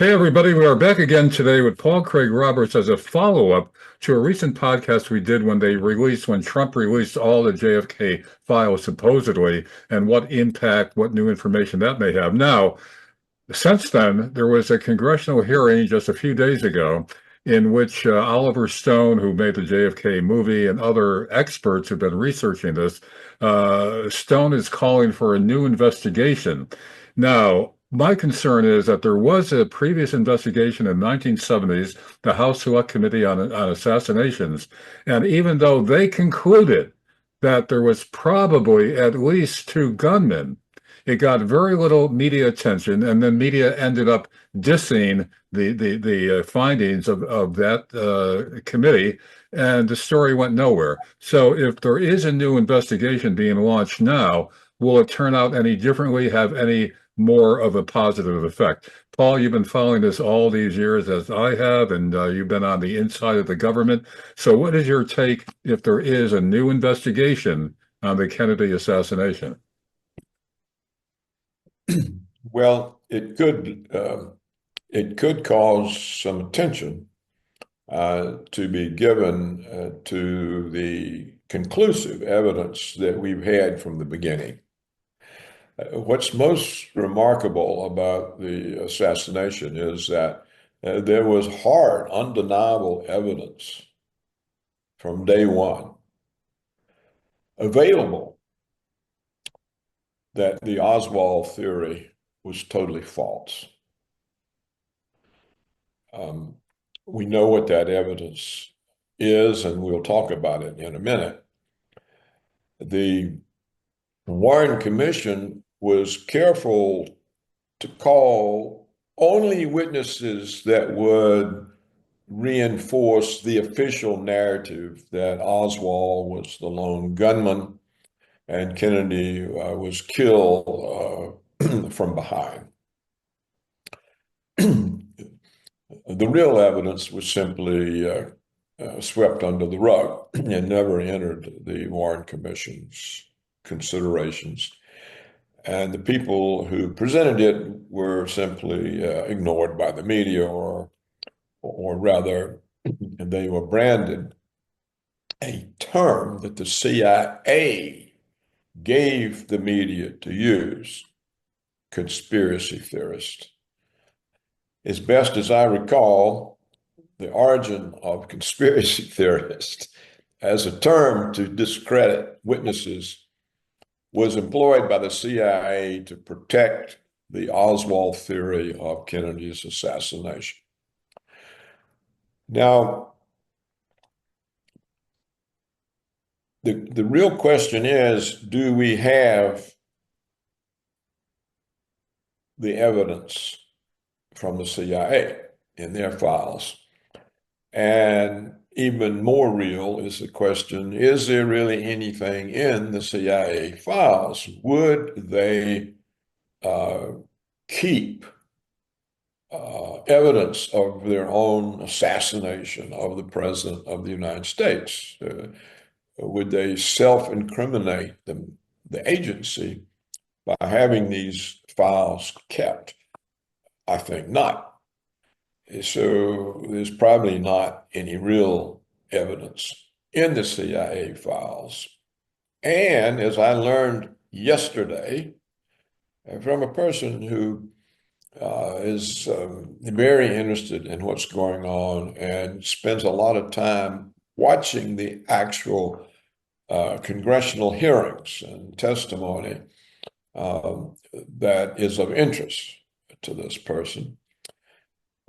Hey, everybody, we are back again today with Paul Craig Roberts as a follow-up to a recent podcast we did when Trump released all the JFK files supposedly, and what impact, what new information that may have. Now, since then, there was a congressional hearing just a few days ago in which Oliver Stone, who made the JFK movie, and other experts who've been researching this, Stone is calling for a new investigation. Now, my concern is that there was a previous investigation in the 1970s, the House Select Committee on Assassinations, and even though they concluded that there was probably at least two gunmen, it got very little media attention, and then media ended up dissing the findings of that committee, and the story went nowhere. So, if there is a new investigation being launched now, will it turn out any differently? Have any more of a positive effect? Paul, you've been following this all these years as I have, and you've been on the inside of the government. So, what is your take if there is a new investigation on the Kennedy assassination? Well, it could cause some attention to be given to the conclusive evidence that we've had from the beginning. What's most remarkable about the assassination is that there was hard, undeniable evidence from day one available that the Oswald theory was totally false. We know what that evidence is, and we'll talk about it in a minute. The Warren Commission was careful to call only witnesses that would reinforce the official narrative that Oswald was the lone gunman and Kennedy was killed from behind. The real evidence was simply swept under the rug and never entered the Warren Commission's considerations. And the people who presented it were simply ignored by the media, or rather, they were branded a term that the CIA gave the media to use: conspiracy theorist. As best as I recall, the origin of conspiracy theorist as a term to discredit witnesses was employed by the CIA to protect the Oswald theory of Kennedy's assassination. Now, the real question is, do we have the evidence from the CIA in their files? And even more real is the question, is there really anything in the CIA files? Would they keep evidence of their own assassination of the President of the United States? Would they self-incriminate the agency by having these files kept? I think not. So there's probably not any real evidence in the CIA files. And as I learned yesterday from a person who is very interested in what's going on and spends a lot of time watching the actual congressional hearings and testimony that is of interest to this person.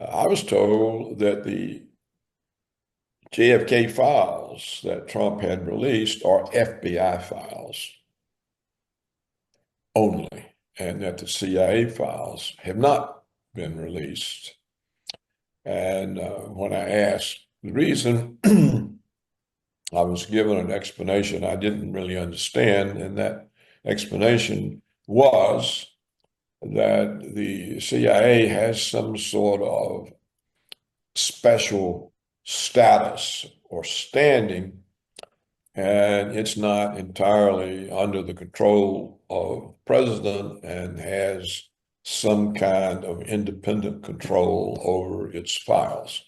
I was told that the JFK files that Trump had released are FBI files only, and that the CIA files have not been released. And when I asked the reason, I was given an explanation I didn't really understand, and that explanation was that the CIA has some sort of special status or standing, and it's not entirely under the control of the president and has some kind of independent control over its files.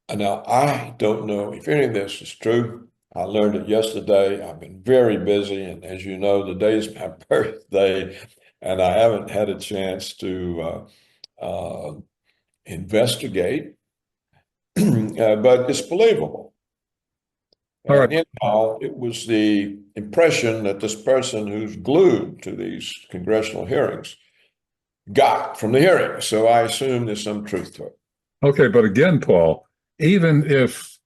And now, I don't know if any of this is true. I learned it yesterday. I've been very busy, and as you know, today's my birthday, and I haven't had a chance to investigate, but it's believable. All right. And anyhow, it was the impression that this person who's glued to these congressional hearings got from the hearing. So I assume there's some truth to it. Okay, but again, Paul, even if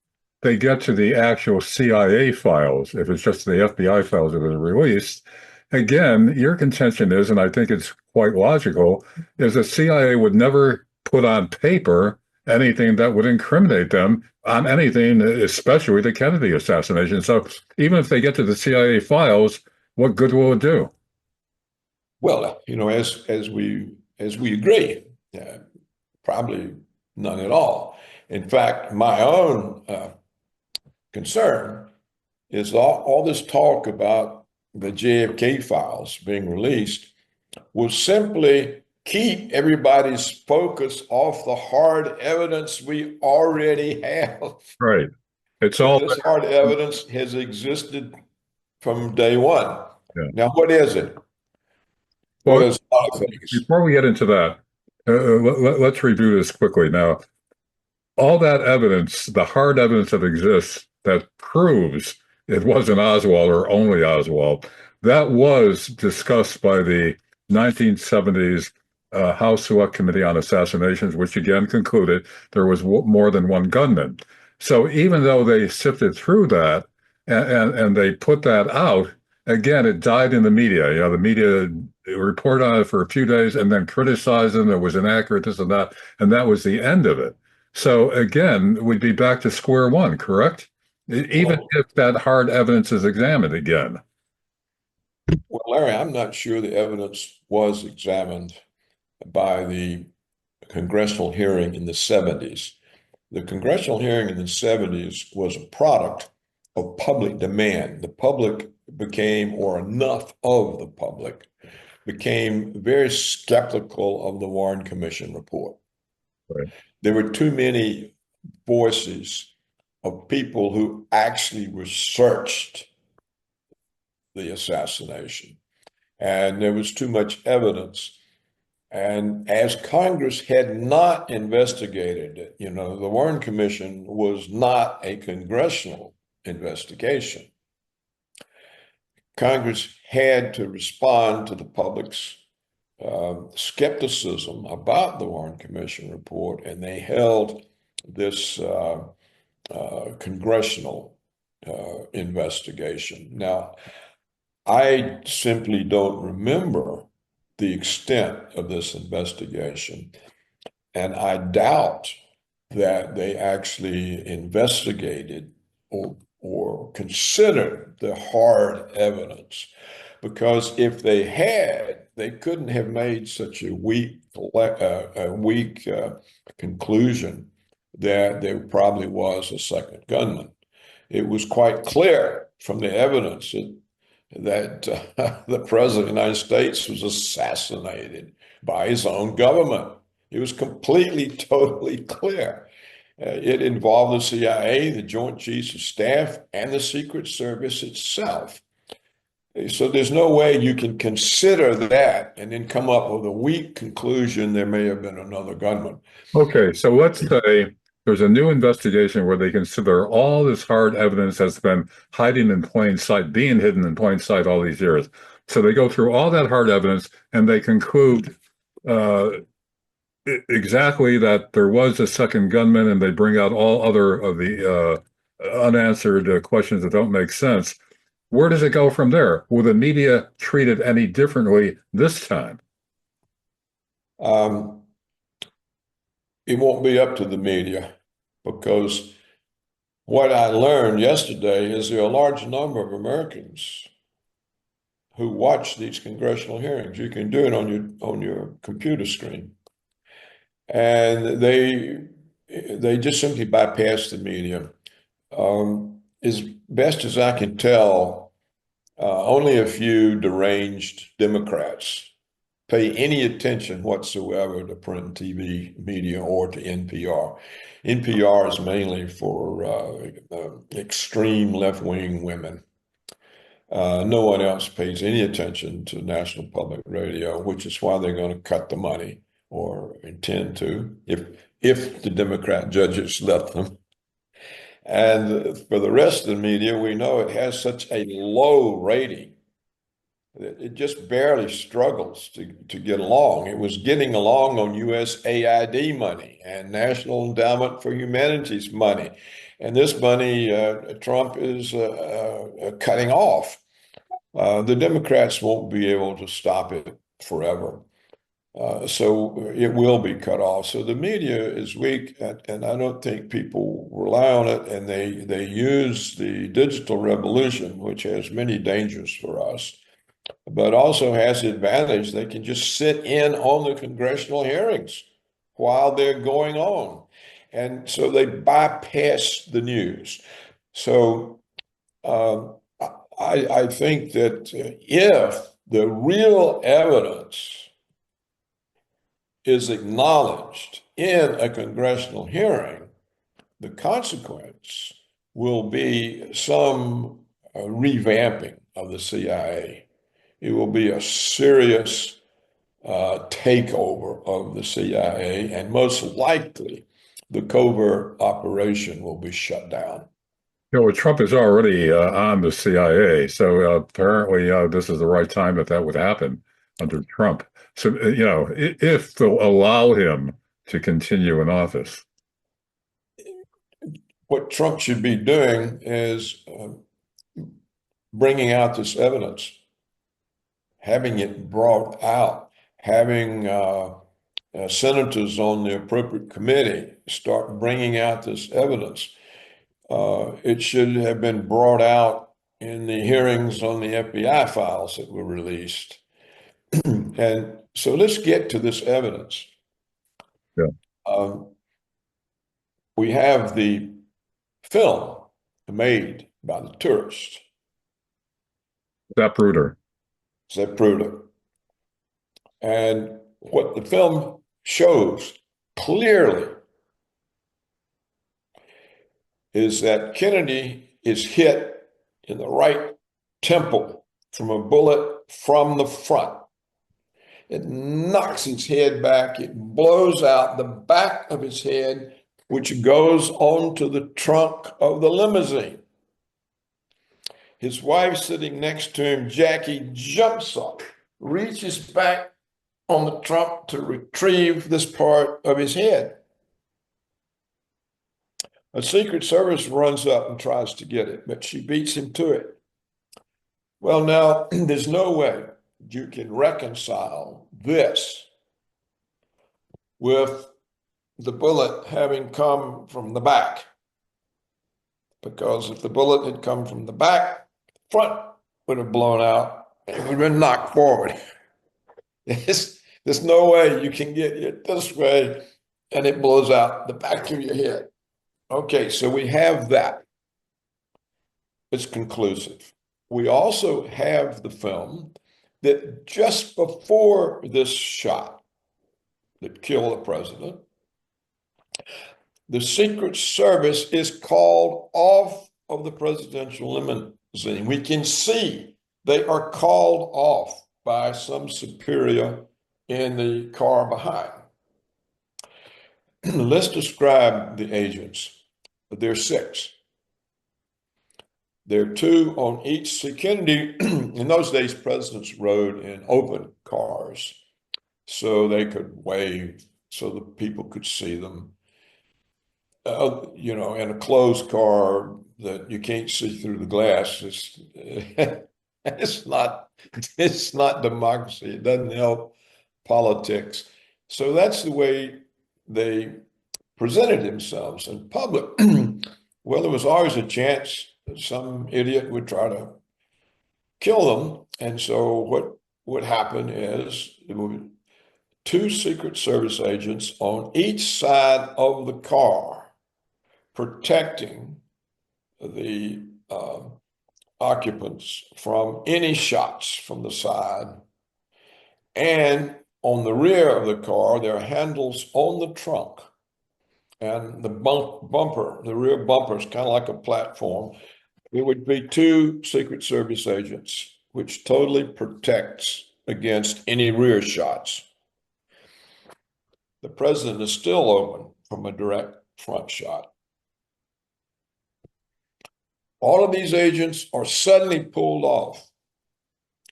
they get to the actual CIA files, if it's just the FBI files that are released, again, your contention is, and I think it's quite logical, is the CIA would never put on paper anything that would incriminate them on anything, especially the Kennedy assassination. So even if they get to the CIA files, what good will it do? Well, as we agree, probably none at all. In fact, my own concern is all this talk about the JFK files being released will simply keep everybody's focus off the hard evidence we already have. Right. It's all, This hard evidence has existed from day one. yeah. Now, what is it? Well, Well, there's a lot of things. before we get into that, let's review this quickly. Now, all that evidence, the hard evidence that exists that proves it wasn't Oswald or only Oswald, that was discussed by the 1970s House Select Committee on Assassinations, which again concluded there was more than one gunman. So even though they sifted through that and they put that out, again, it died in the media. You know, the media reported on it for a few days and then criticized them. It was inaccurate, this and that was the end of it. So again, we'd be back to square one, correct? Even Well, if that hard evidence is examined again. well, Larry, I'm not sure the evidence was examined by the congressional hearing in the 70s. The congressional hearing in the 70s was a product of public demand. The public became, or enough of the public, became very skeptical of the Warren Commission report. Right. There were too many voices of people who actually researched the assassination, and there was too much evidence. And as Congress had not investigated it, the Warren Commission was not a congressional investigation. Congress had to respond to the public's skepticism about the Warren Commission report, and they held this congressional investigation. Now, I simply don't remember the extent of this investigation, and I doubt that they actually investigated or considered the hard evidence, because if they had, they couldn't have made such a weak conclusion that there probably was a second gunman. It was quite clear from the evidence that the President of the United States was assassinated by his own government. It was completely, totally clear. It involved the CIA, the Joint Chiefs of Staff, and the Secret Service itself. So there's no way you can consider that and then come up with a weak conclusion there may have been another gunman. Okay, so let's say there's a new investigation where they consider all this hard evidence that's been hiding in plain sight, being hidden in plain sight all these years. So they go through all that hard evidence and they conclude uh, exactly that there was a second gunman, and they bring out all other of the unanswered questions that don't make sense. Where does it go from there? Will the media treat it any differently this time? Um, it won't be up to the media, because what I learned yesterday is there are a large number of Americans who watch these congressional hearings. You can do it on your computer screen, and they just simply bypass the media. As best as I can tell, only a few deranged Democrats pay any attention whatsoever to print and TV media or to NPR. NPR is mainly for extreme left-wing women. No one else pays any attention to National Public Radio, which is why they're going to cut the money or intend to, if the Democrat judges let them. And for the rest of the media, we know it has such a low rating that it just barely struggles to get along. It was getting along on USAID money and National Endowment for Humanities money. And this money Trump is cutting off. The Democrats won't be able to stop it forever. So it will be cut off. So the media is weak, and I don't think people rely on it. And they use the digital revolution, which has many dangers for us, but also has the advantage they can just sit in on the congressional hearings while they're going on. And so they bypass the news. So I think that if the real evidence is acknowledged in a congressional hearing, the consequence will be some revamping of the CIA. It will be a serious takeover of the CIA, and most likely the covert operation will be shut down. Well, Trump is already on the CIA, so apparently this is the right time that would happen under Trump. So, if they'll allow him to continue in office. What Trump should be doing is bringing out this evidence, having it brought out, having senators on the appropriate committee start bringing out this evidence. It should have been brought out in the hearings on the FBI files that were released. And so let's get to this evidence. Yeah. We have the film made by the tourist. Zapruder. And what the film shows clearly is that Kennedy is hit in the right temple from a bullet from the front. It knocks his head back. It blows out the back of his head, which goes onto the trunk of the limousine. His wife sitting next to him, Jackie, jumps up, reaches back on the trunk to retrieve this part of his head. A Secret Service runs up and tries to get it, but she beats him to it. Well, now, there's no way you can reconcile this with the bullet having come from the back. Because if the bullet had come from the back, the front would have blown out and it would have been knocked forward. There's no way you can get it this way and it blows out the back of your head. Okay, so we have that. It's conclusive. We also have the film that just before this shot that killed the president, the Secret Service is called off of the presidential limousine. We can see they are called off by some superior in the car behind. Let's describe the agents. There are 6. There are 2 on each. See, Kennedy, in those days, presidents rode in open cars so they could wave so the people could see them. In a closed car that you can't see through the glass, it's not democracy. It doesn't help politics. So that's the way they presented themselves in public. Well, there was always a chance that some idiot would try to kill them. And so what would happen is there would be 2 Secret Service agents on each side of the car protecting the occupants from any shots from the side. And on the rear of the car, there are handles on the trunk. And the bumper, the rear bumper is kind of like a platform. It would be two Secret Service agents, which totally protects against any rear shots. The president is still open from a direct front shot. All of these agents are suddenly pulled off.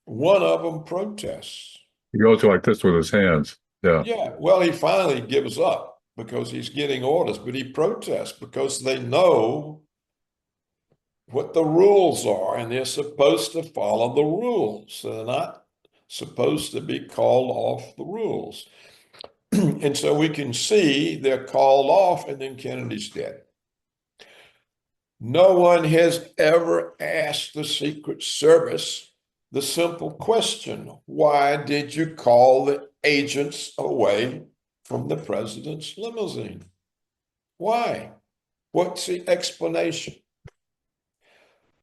One of them protests. He goes like this with his hands. Yeah. Yeah, well, he finally gives up because he's getting orders, but he protests because they know what the rules are, and they're supposed to follow the rules. They're not supposed to be called off the rules. And so we can see they're called off, and then Kennedy's dead. No one has ever asked the Secret Service the simple question, why did you call the agents away from the president's limousine? Why? What's the explanation?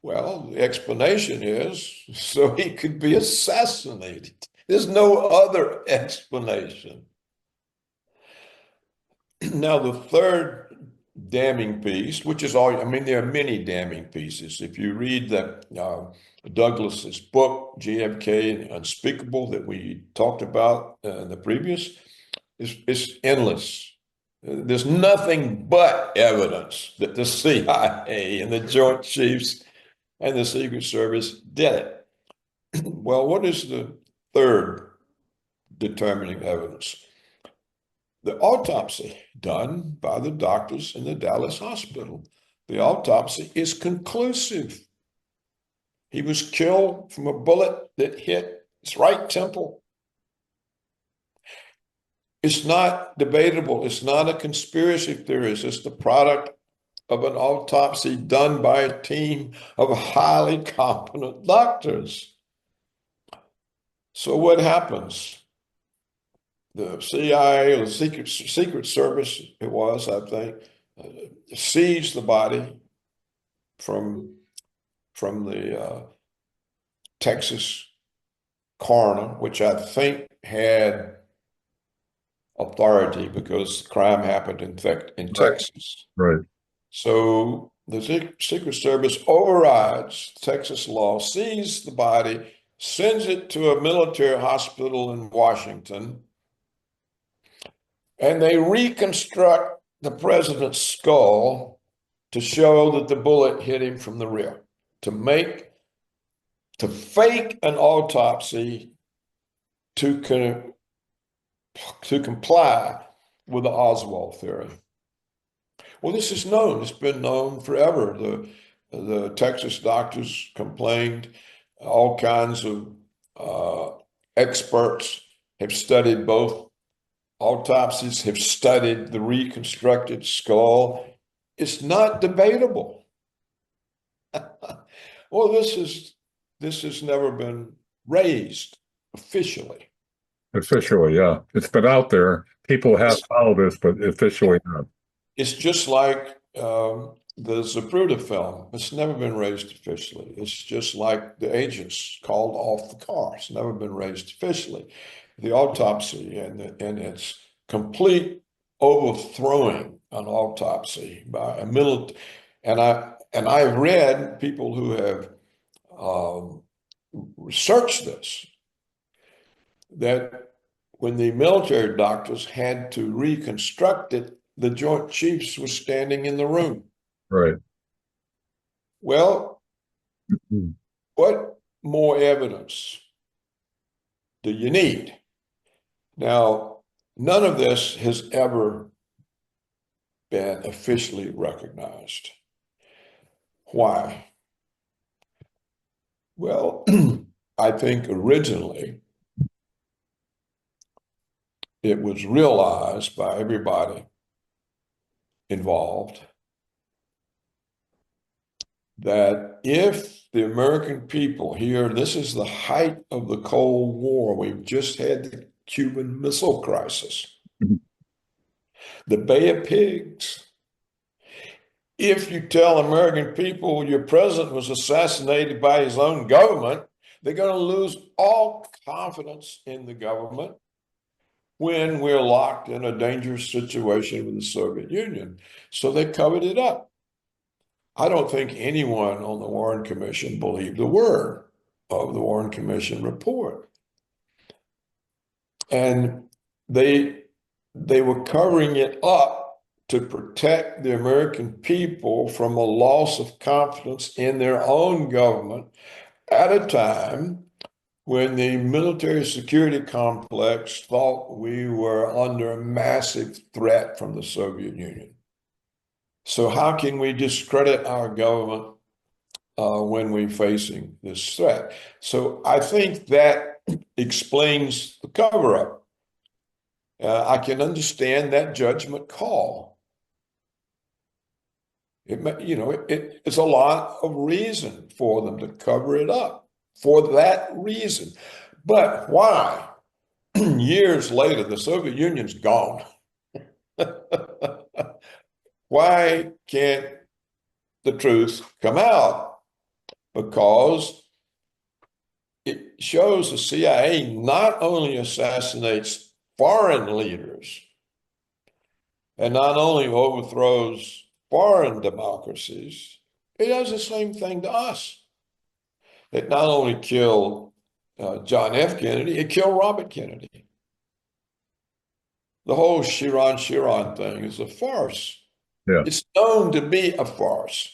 Well, the explanation is so he could be assassinated. There's no other explanation. Now, the third damning piece, which is all, I mean, there are many damning pieces. If you read Douglas's book, JFK and Unspeakable, that we talked about in the previous, it's endless. There's nothing but evidence that the CIA and the Joint Chiefs and the Secret Service did it. Well, what is the third determining evidence? The autopsy done by the doctors in the Dallas hospital. The autopsy is conclusive. He was killed from a bullet that hit his right temple. It's not debatable. It's not a conspiracy theorist. It's the product of an autopsy done by a team of highly competent doctors. So what happens? The CIA or the Secret Service, it was, I think, seized the body from the Texas coroner, which I think had authority because the crime happened in Texas. Right. So the Secret Service overrides Texas law, seizes the body, sends it to a military hospital in Washington, and they reconstruct the president's skull to show that the bullet hit him from the rear, to fake an autopsy to comply with the Oswald theory. Well, this is known. It's been known forever. The Texas doctors complained. All kinds of experts have studied both autopsies, have studied the reconstructed skull. It's not debatable. Well, this has never been raised officially. Officially, yeah. It's been out there. People have followed this, but officially not. It's just like the Zapruder film. It's never been raised officially. It's just like the agents called off the car. It's never been raised officially. The autopsy and its complete overthrowing an autopsy by a military. And I've read people who have researched this, that when the military doctors had to reconstruct it, the Joint Chiefs were standing in the room. Right. Well, what more evidence do you need? Now, none of this has ever been officially recognized. Why? Well, I think originally it was realized by everybody involved that if the American people here, this is the height of the Cold War, we've just had the Cuban Missile Crisis, the Bay of Pigs. If you tell American people your president was assassinated by his own government, They're going to lose all confidence in the government when we're locked in a dangerous situation with the Soviet Union. So they covered it up. I don't think anyone on the Warren Commission believed a word of the Warren Commission report. And they were covering it up to protect the American people from a loss of confidence in their own government at a time when the military security complex thought we were under a massive threat from the Soviet Union. So how can we discredit our government when we're facing this threat? So I think that explains the cover-up. I can understand that judgment call. It's a lot of reason for them to cover it up for that reason. But why? Years later, the Soviet Union's gone. Why can't the truth come out? Because it shows the CIA not only assassinates foreign leaders and not only overthrows foreign democracies, it does the same thing to us. It not only killed John F. Kennedy, it killed Robert Kennedy. The whole Sharon thing is a farce. Yeah. It's known to be a farce,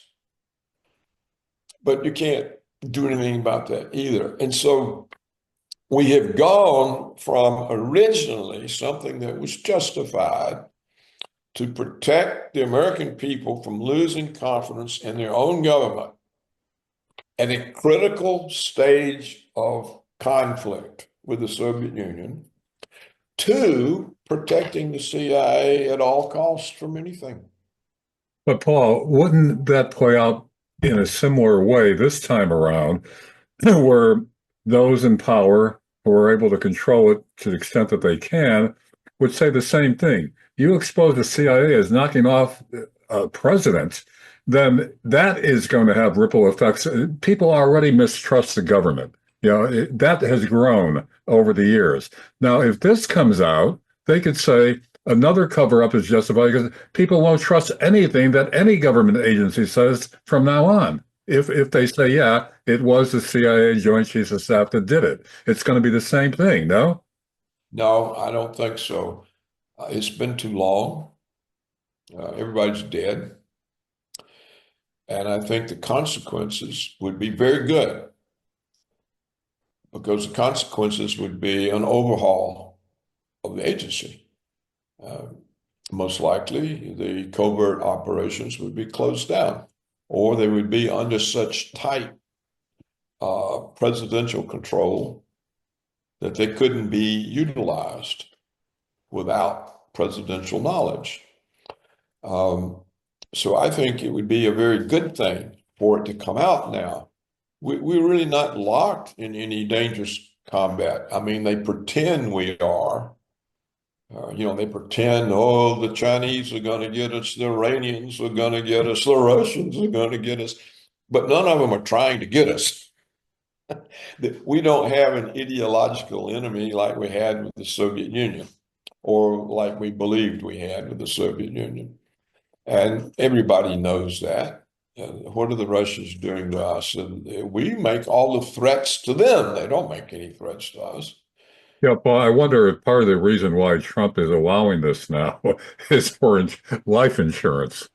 but you can't do anything about that either. And so we have gone from originally something that was justified to protect the American people from losing confidence in their own government at a critical stage of conflict with the Soviet Union, to protecting the CIA at all costs from anything. But Paul, wouldn't that play out in a similar way this time around, where those in power who are able to control it to the extent that they can would say the same thing? You expose the CIA as knocking off presidents, then that is going to have ripple effects. People already mistrust the government. That has grown over the years. Now, if this comes out, they could say another cover-up is justified because people won't trust anything that any government agency says from now on. If they say, yeah, it was the CIA Joint Chiefs of Staff that did it, it's going to be the same thing, no? No, I don't think so. It's been too long. Everybody's dead. And I think the consequences would be very good, because the consequences would be an overhaul of the agency. Most likely, the covert operations would be closed down, or they would be under such tight presidential control that they couldn't be utilized without presidential knowledge. So I think it would be a very good thing for it to come out now. We're really not locked in any dangerous combat. I mean, they pretend we are. They pretend, oh, the Chinese are going to get us, the Iranians are going to get us, the Russians are going to get us, but none of them are trying to get us. We don't have an ideological enemy like we had with the Soviet Union, or like we believed we had with the Soviet Union. And everybody knows that. What are the Russians doing to us? And we make all the threats to them. They don't make any threats to us. Yeah, Paul, I wonder if part of the reason why Trump is allowing this now is for life insurance.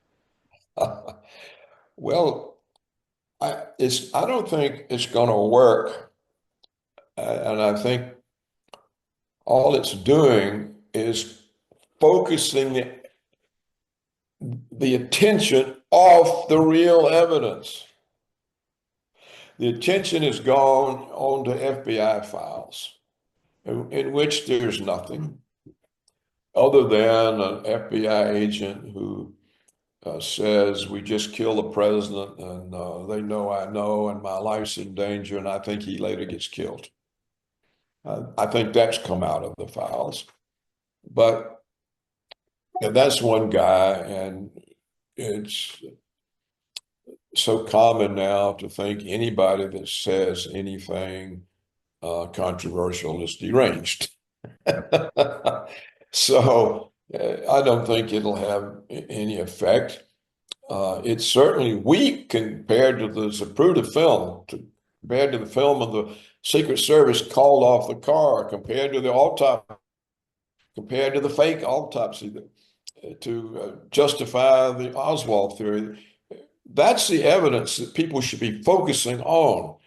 Well, I don't think it's going to work. And I think all it's doing is focusing the attention off the real evidence. The attention has gone on to FBI files, in which there's nothing other than an FBI agent who says, we just killed the president, and they know I know, and my life's in danger, and I think he later gets killed. I think that's come out of the files. But that's one guy, and it's so common now to think anybody that says anything controversial is deranged. So I don't think it'll have any effect. It's certainly weak compared to the Zapruder film, compared to the film of the Secret Service called off the car, compared to the autopsy, compared to the fake autopsy to justify the Oswald theory. That's the evidence that people should be focusing on.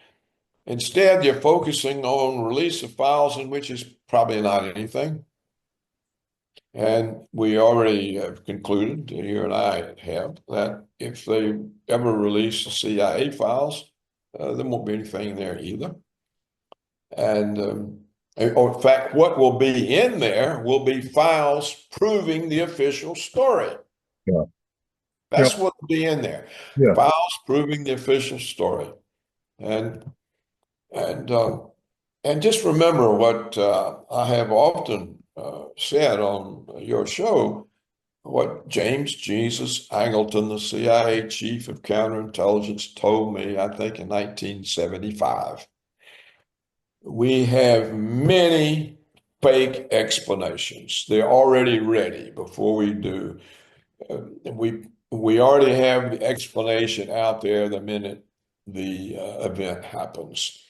Instead, they're focusing on release of files in which is probably not anything. And we already have concluded, you and I have, that if they ever release the CIA files, there won't be anything there either. And in fact, what will be in there will be files proving the official story. Yeah. Yeah. That's what will be in there. Yeah. Files proving the official story. And and and just remember what I have often said on your show, what James Jesus Angleton, the CIA chief of counterintelligence, told me, I think in 1975. We have many fake explanations. They're already ready before we do. We already have the explanation out there the minute the event happens.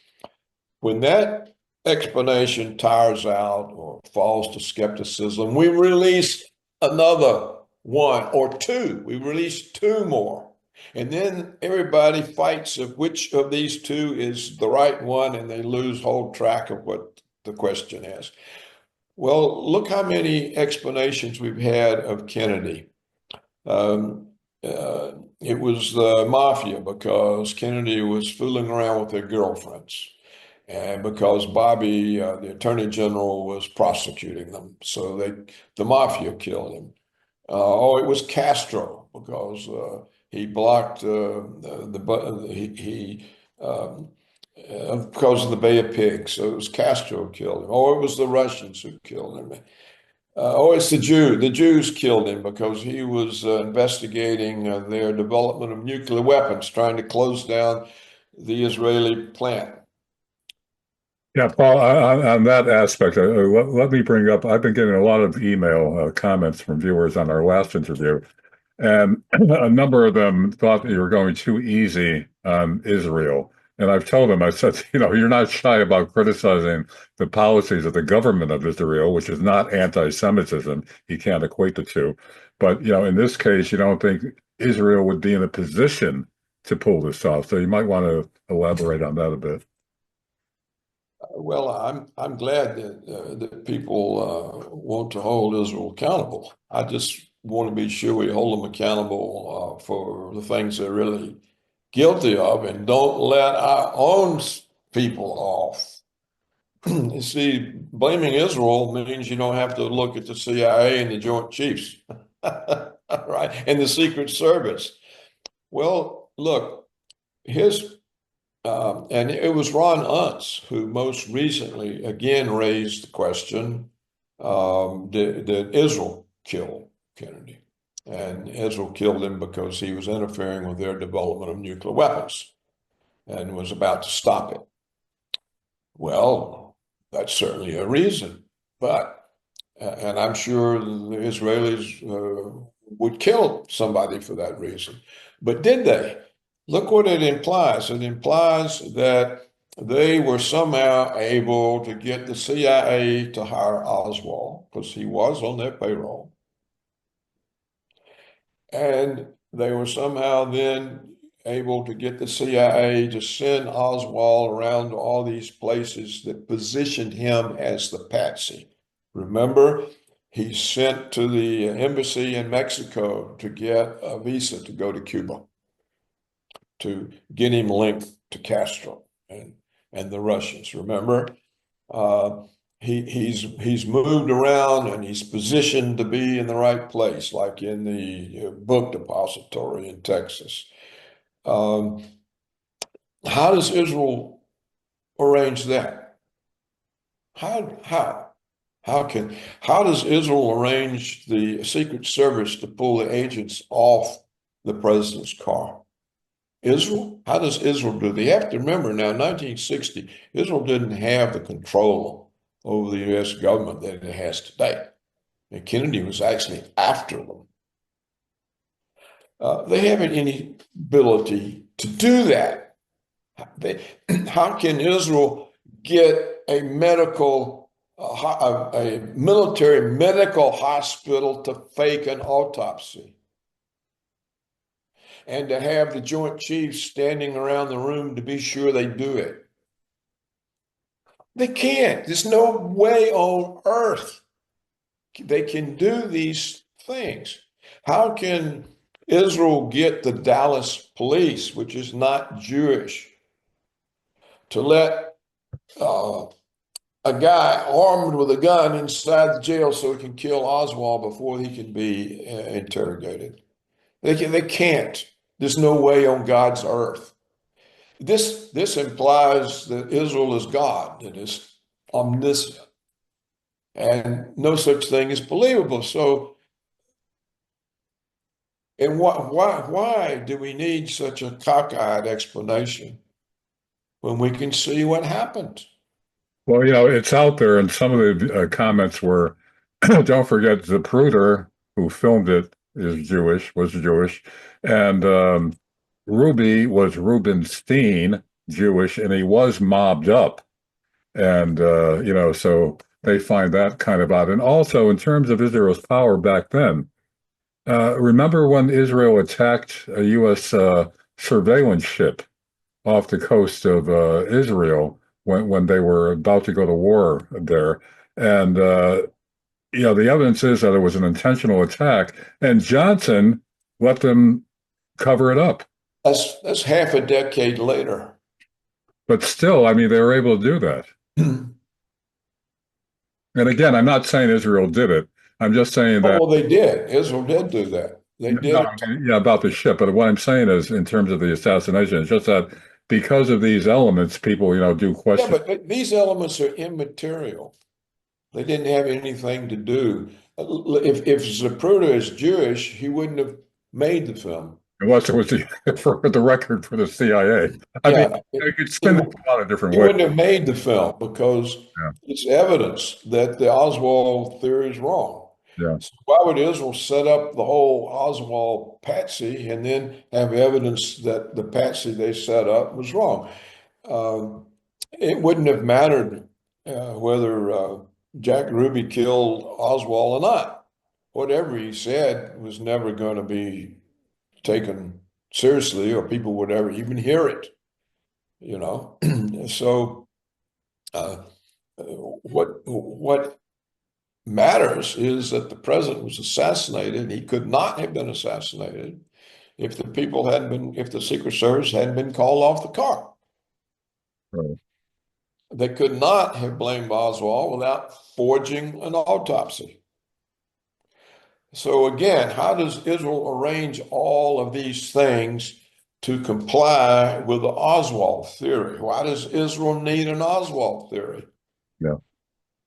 When that explanation tires out or falls to skepticism, we release another one or two. We release two more. And then everybody fights of which of these two is the right one, and they lose whole track of what the question is. Well, look how many explanations we've had of Kennedy. It was the mafia because Kennedy was fooling around with their girlfriends, and because Bobby, the attorney general, was prosecuting them, so the mafia killed him. It was Castro because he blocked because of the Bay of Pigs. So it was Castro who killed him. It was the Russians who killed him. It's the Jew. The Jews killed him because he was investigating their development of nuclear weapons, trying to close down the Israeli plant. Yeah, Paul, on that aspect, let me bring up, I've been getting a lot of email comments from viewers on our last interview, and a number of them thought that you were going too easy on Israel. And I've told them, I said, you're not shy about criticizing the policies of the government of Israel, which is not anti-Semitism. You can't equate the two. But, in this case, you don't think Israel would be in a position to pull this off. So you might want to elaborate on that a bit. Well, I'm glad that people want to hold Israel accountable. I just want to be sure we hold them accountable for the things they're really guilty of, and don't let our own people off. You see, blaming Israel means you don't have to look at the CIA and the Joint Chiefs, right, and the Secret Service. Well, look, and it was Ron Unz who most recently again raised the question, did Israel kill Kennedy? And Israel killed him because he was interfering with their development of nuclear weapons and was about to stop it. Well, that's certainly a reason, and I'm sure the Israelis would kill somebody for that reason. But did they? Look what it implies. It implies that they were somehow able to get the CIA to hire Oswald because he was on their payroll. And they were somehow then able to get the CIA to send Oswald around to all these places that positioned him as the patsy. Remember, he's sent to the embassy in Mexico to get a visa to go to Cuba, to get him linked to Castro and the Russians. Remember, he's moved around and he's positioned to be in the right place, like in the book depository in Texas. How does Israel arrange that? How does Israel arrange the Secret Service to pull the agents off the president's car? Israel? How does Israel do? They have to remember now, 1960, Israel didn't have the control over the U.S. government that it has today. And Kennedy was actually after them. They haven't any ability to do that. How can Israel get a a military medical hospital to fake an autopsy and to have the Joint Chiefs standing around the room to be sure they do it? They can't. There's no way on earth they can do these things. How can Israel get the Dallas police, which is not Jewish, to let a guy armed with a gun inside the jail so he can kill Oswald before he can be interrogated? They can't. There's no way on God's earth. This implies that Israel is God, that is omniscient, and no such thing is believable. So, and why do we need such a cockeyed explanation when we can see what happened? Well, it's out there, and some of the comments were, don't forget Zapruder, who filmed it, was Jewish, and Ruby was Rubenstein, Jewish, and he was mobbed up. And, so they find that kind of odd. And also, in terms of Israel's power back then, remember when Israel attacked a U.S. Surveillance ship off the coast of Israel when they were about to go to war there? And, the evidence is that it was an intentional attack, and Johnson let them cover it up. That's half a decade later. But still, I mean, they were able to do that. And again, I'm not saying Israel did it. I'm just saying that. Well, they did. Israel did do that. They did. No, I mean, yeah, about the ship. But what I'm saying is, in terms of the assassination, it's just that because of these elements, people, do question. Yeah, but these elements are immaterial. They didn't have anything to do. If Zapruder is Jewish, he wouldn't have made the film. Unless it was for the record for the CIA. I mean, you could spin it a lot of different He ways. wouldn't have made the film because it's evidence that the Oswald theory is wrong. Yeah. So why would Israel set up the whole Oswald patsy and then have evidence that the patsy they set up was wrong? It wouldn't have mattered whether Jack Ruby killed Oswald or not. Whatever he said was never going to be taken seriously, or people would ever even hear it, So what matters is that the president was assassinated. He could not have been assassinated if the Secret Service hadn't been called off the cart. Right. They could not have blamed Oswald without forging an autopsy. So again, how does Israel arrange all of these things to comply with the Oswald theory? Why does Israel need an Oswald theory? Yeah.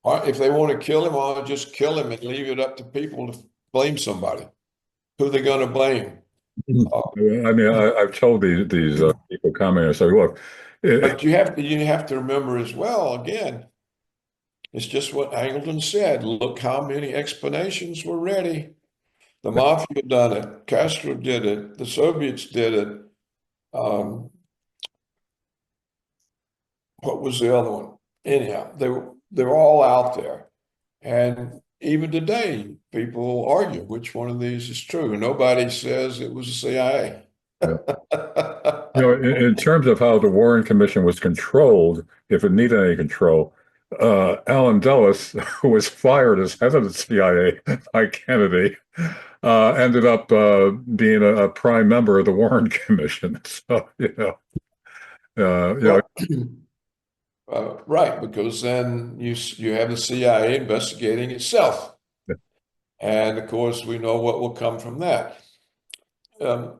If they want to kill him, why don't just kill him and leave it up to people to blame somebody? Who are they going to blame? I mean, I've told these people coming, I say, look, but you have to remember as well, again, it's just what Angleton said. Look how many explanations were ready. The mafia done it. Castro did it. The Soviets did it. What was the other one? Anyhow, they were all out there. And even today, people argue which one of these is true. Nobody says it was the CIA. Yeah. In terms of how the Warren Commission was controlled, if it needed any control, Alan Dulles, who was fired as head of the CIA by Kennedy, ended up being a prime member of the Warren Commission. So, right, because then you have the CIA investigating itself. Yeah. And of course, we know what will come from that. And,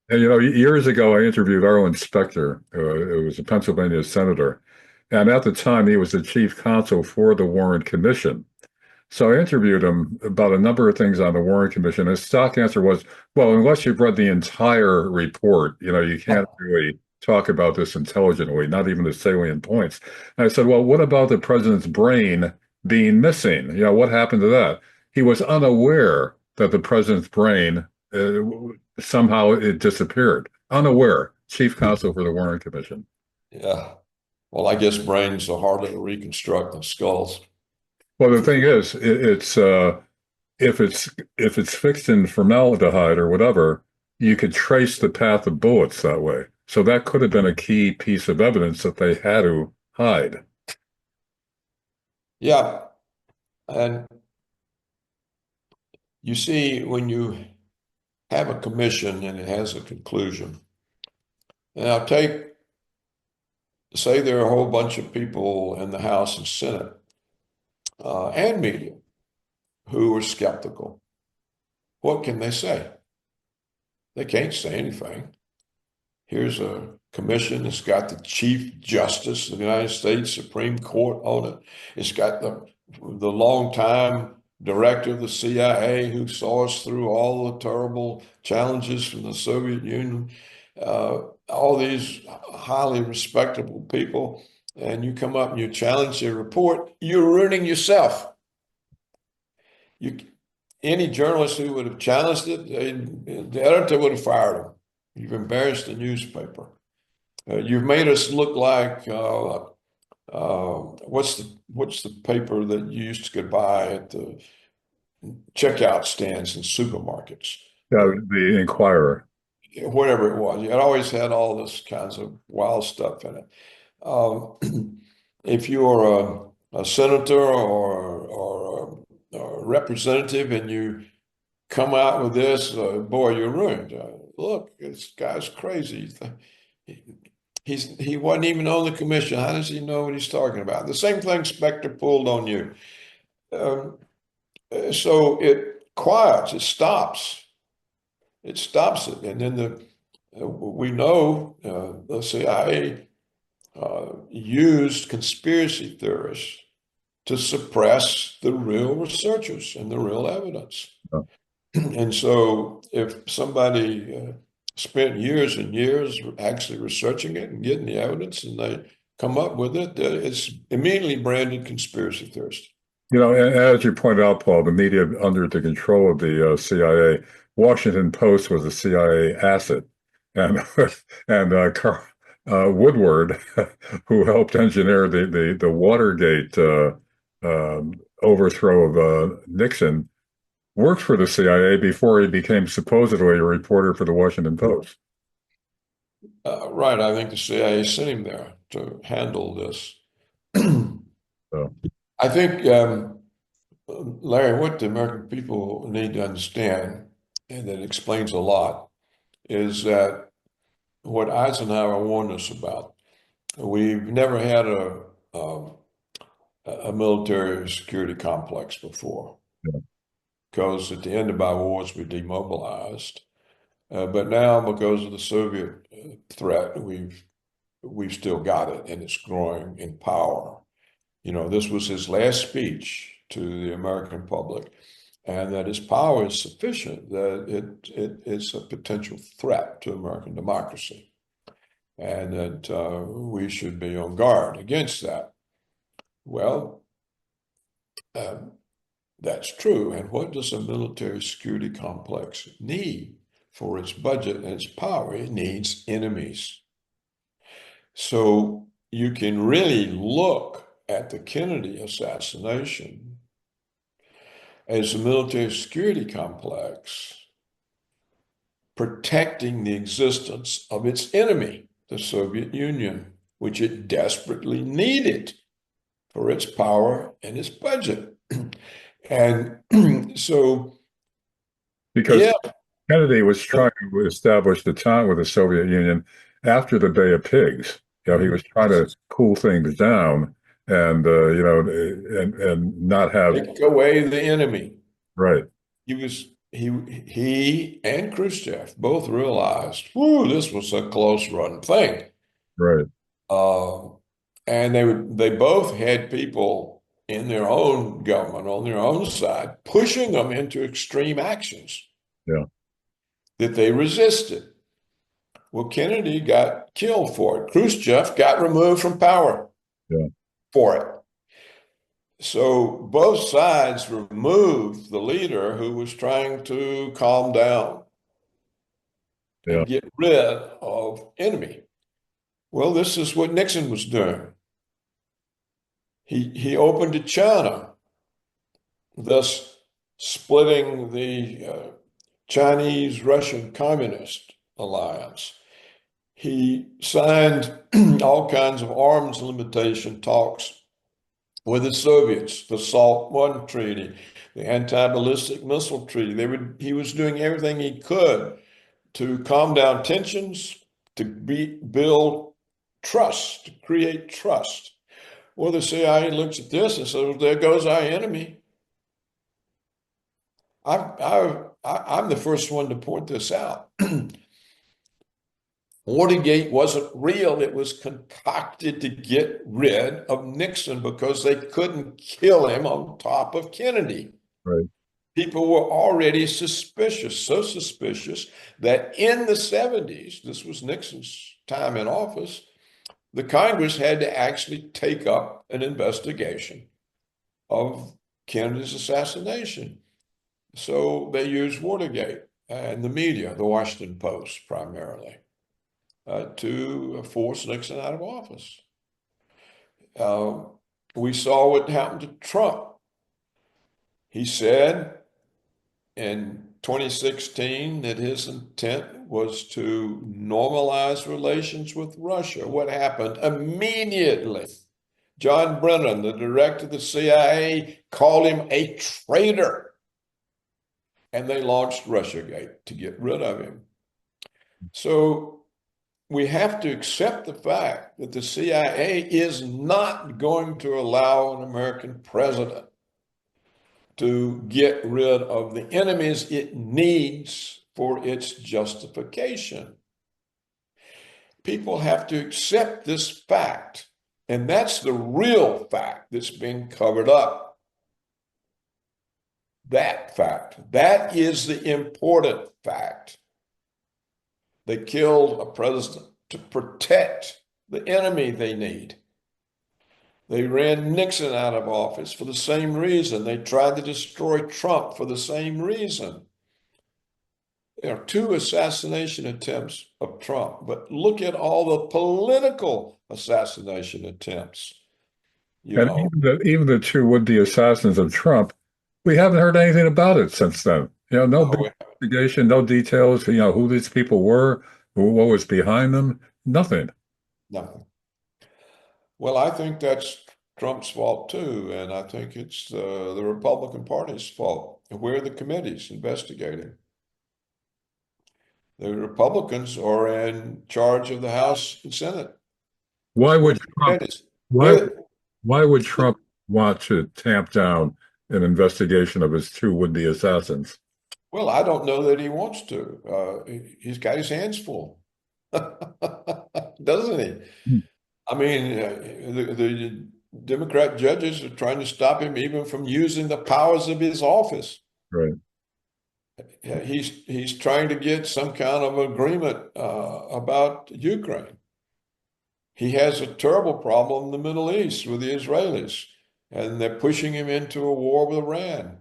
years ago, I interviewed Arlen Specter, who was a Pennsylvania senator. And at the time, he was the chief counsel for the Warren Commission. So I interviewed him about a number of things on the Warren Commission. His stock answer was, well, unless you've read the entire report, you can't really talk about this intelligently, not even the salient points. And I said, well, what about the president's brain being missing? What happened to that? He was unaware that the president's brain uh, somehow it disappeared. Unaware. Chief counsel for the Warren Commission. Yeah. Well, I guess brains are harder to reconstruct than skulls. Well, the thing is, if it's fixed in formaldehyde or whatever, you could trace the path of bullets that way. So that could have been a key piece of evidence that they had to hide. Yeah. And you see, when you have a commission and it has a conclusion, now say there are a whole bunch of people in the House and Senate and media who are skeptical. What can they say? They can't say anything. Here's a commission that's got the Chief Justice of the United States Supreme Court on it. It's got the longtime director of the CIA who saw us through all the terrible challenges from the Soviet Union, all these highly respectable people, and you come up and you challenge their report, you're ruining yourself. Any journalist who would have challenged it, the editor would have fired him. You've embarrassed the newspaper. You've made us look like what's the paper that you used to buy at the checkout stands in supermarkets? Yeah, the Inquirer. Whatever it was. It always had all this kinds of wild stuff in it. If you're a senator or a representative and you come out with this, boy, you're ruined. Look, this guy's crazy. He wasn't even on the commission. How does he know what he's talking about? The same thing Specter pulled on you. So it quiets, it stops. It stops it. And then we know the CIA used conspiracy theorists to suppress the real researchers and the real evidence. Oh. And so if somebody spent years and years actually researching it and getting the evidence and they come up with it, it's immediately branded conspiracy theorist. As you pointed out, Paul, the media under the control of the CIA, Washington Post was a CIA asset, and and Carl Woodward, who helped engineer the Watergate overthrow of Nixon, worked for the CIA before he became supposedly a reporter for the Washington Post. Right. I think the CIA sent him there to handle this. So, I think, Larry, what the American people need to understand, and that explains a lot, is that what Eisenhower warned us about, we've never had a military security complex before, yeah. because at the end of our wars, we demobilized. But now, because of the Soviet threat, we've still got it, and it's growing in power. This was his last speech to the American public, and that his power is sufficient that it's a potential threat to American democracy, and that we should be on guard against that. Well, that's true. And what does a military security complex need for its budget and its power? It needs enemies. So you can really look at the Kennedy assassination as a military security complex protecting the existence of its enemy, the Soviet Union, which it desperately needed for its power and its budget. And so, Because yeah, Kennedy was trying to establish the time with the Soviet Union after the Bay of Pigs. He was trying to cool things down and and not have take away the enemy. right, He and Khrushchev both realized, whoo, this was a close run thing. right. Uh, and they both had people in their own government, on their own side, pushing them into extreme actions Yeah. that they resisted. Well, Kennedy got killed for it. Khrushchev got removed from power Yeah. for it. So both sides removed the leader who was trying to calm down Yeah. and get rid of enemy. Well, this is what Nixon was doing. He opened to China, thus splitting the Chinese-Russian Communist alliance. He signed all kinds of arms limitation talks with the Soviets, the SALT I treaty, the anti-ballistic missile treaty. He was doing everything he could to calm down tensions, to build trust, to create trust. Well, the CIA looks at this and says, well, there goes our enemy. I'm the first one to point this out. Watergate wasn't real. It was concocted to get rid of Nixon because they couldn't kill him on top of Kennedy. Right. People were already suspicious, so suspicious that in the 70s, this was Nixon's time in office, the Congress had to actually take up an investigation of Kennedy's assassination. So they used Watergate and the media, the Washington Post primarily, to force Nixon out of office. We saw what happened to Trump. He said in 2016 that his intent was to normalize relations with Russia. What happened? Immediately, John Brennan, the director of the CIA, called him a traitor. And they launched Russiagate to get rid of him. So we have to accept the fact that the CIA is not going to allow an American president to get rid of the enemies it needs for its justification. People have to accept this fact, and that's the real fact that's being covered up. That fact, that is the important fact. They killed a president to protect the enemy they need. They ran Nixon out of office for the same reason. They tried to destroy Trump for the same reason. There are two assassination attempts of Trump, but look at all the political assassination attempts. And even the two would-be assassins of Trump, we haven't heard anything about it since then. No big investigation, no details, who these people were, what was behind them, nothing. Nothing. Well, I think that's Trump's fault too, and I think it's the Republican Party's fault. Where are the committees investigating? The Republicans are in charge of the House and Senate. Why Where would are the Trump, committees? why, why would Trump want to tamp down an investigation of his two would-be assassins? Well, I don't know that he wants to. He's got his hands full, doesn't he? Hmm. I mean, the Democrat judges are trying to stop him even from using the powers of his office. Right. He's trying to get some kind of agreement about Ukraine. He has a terrible problem in the Middle East with the Israelis, and they're pushing him into a war with Iran.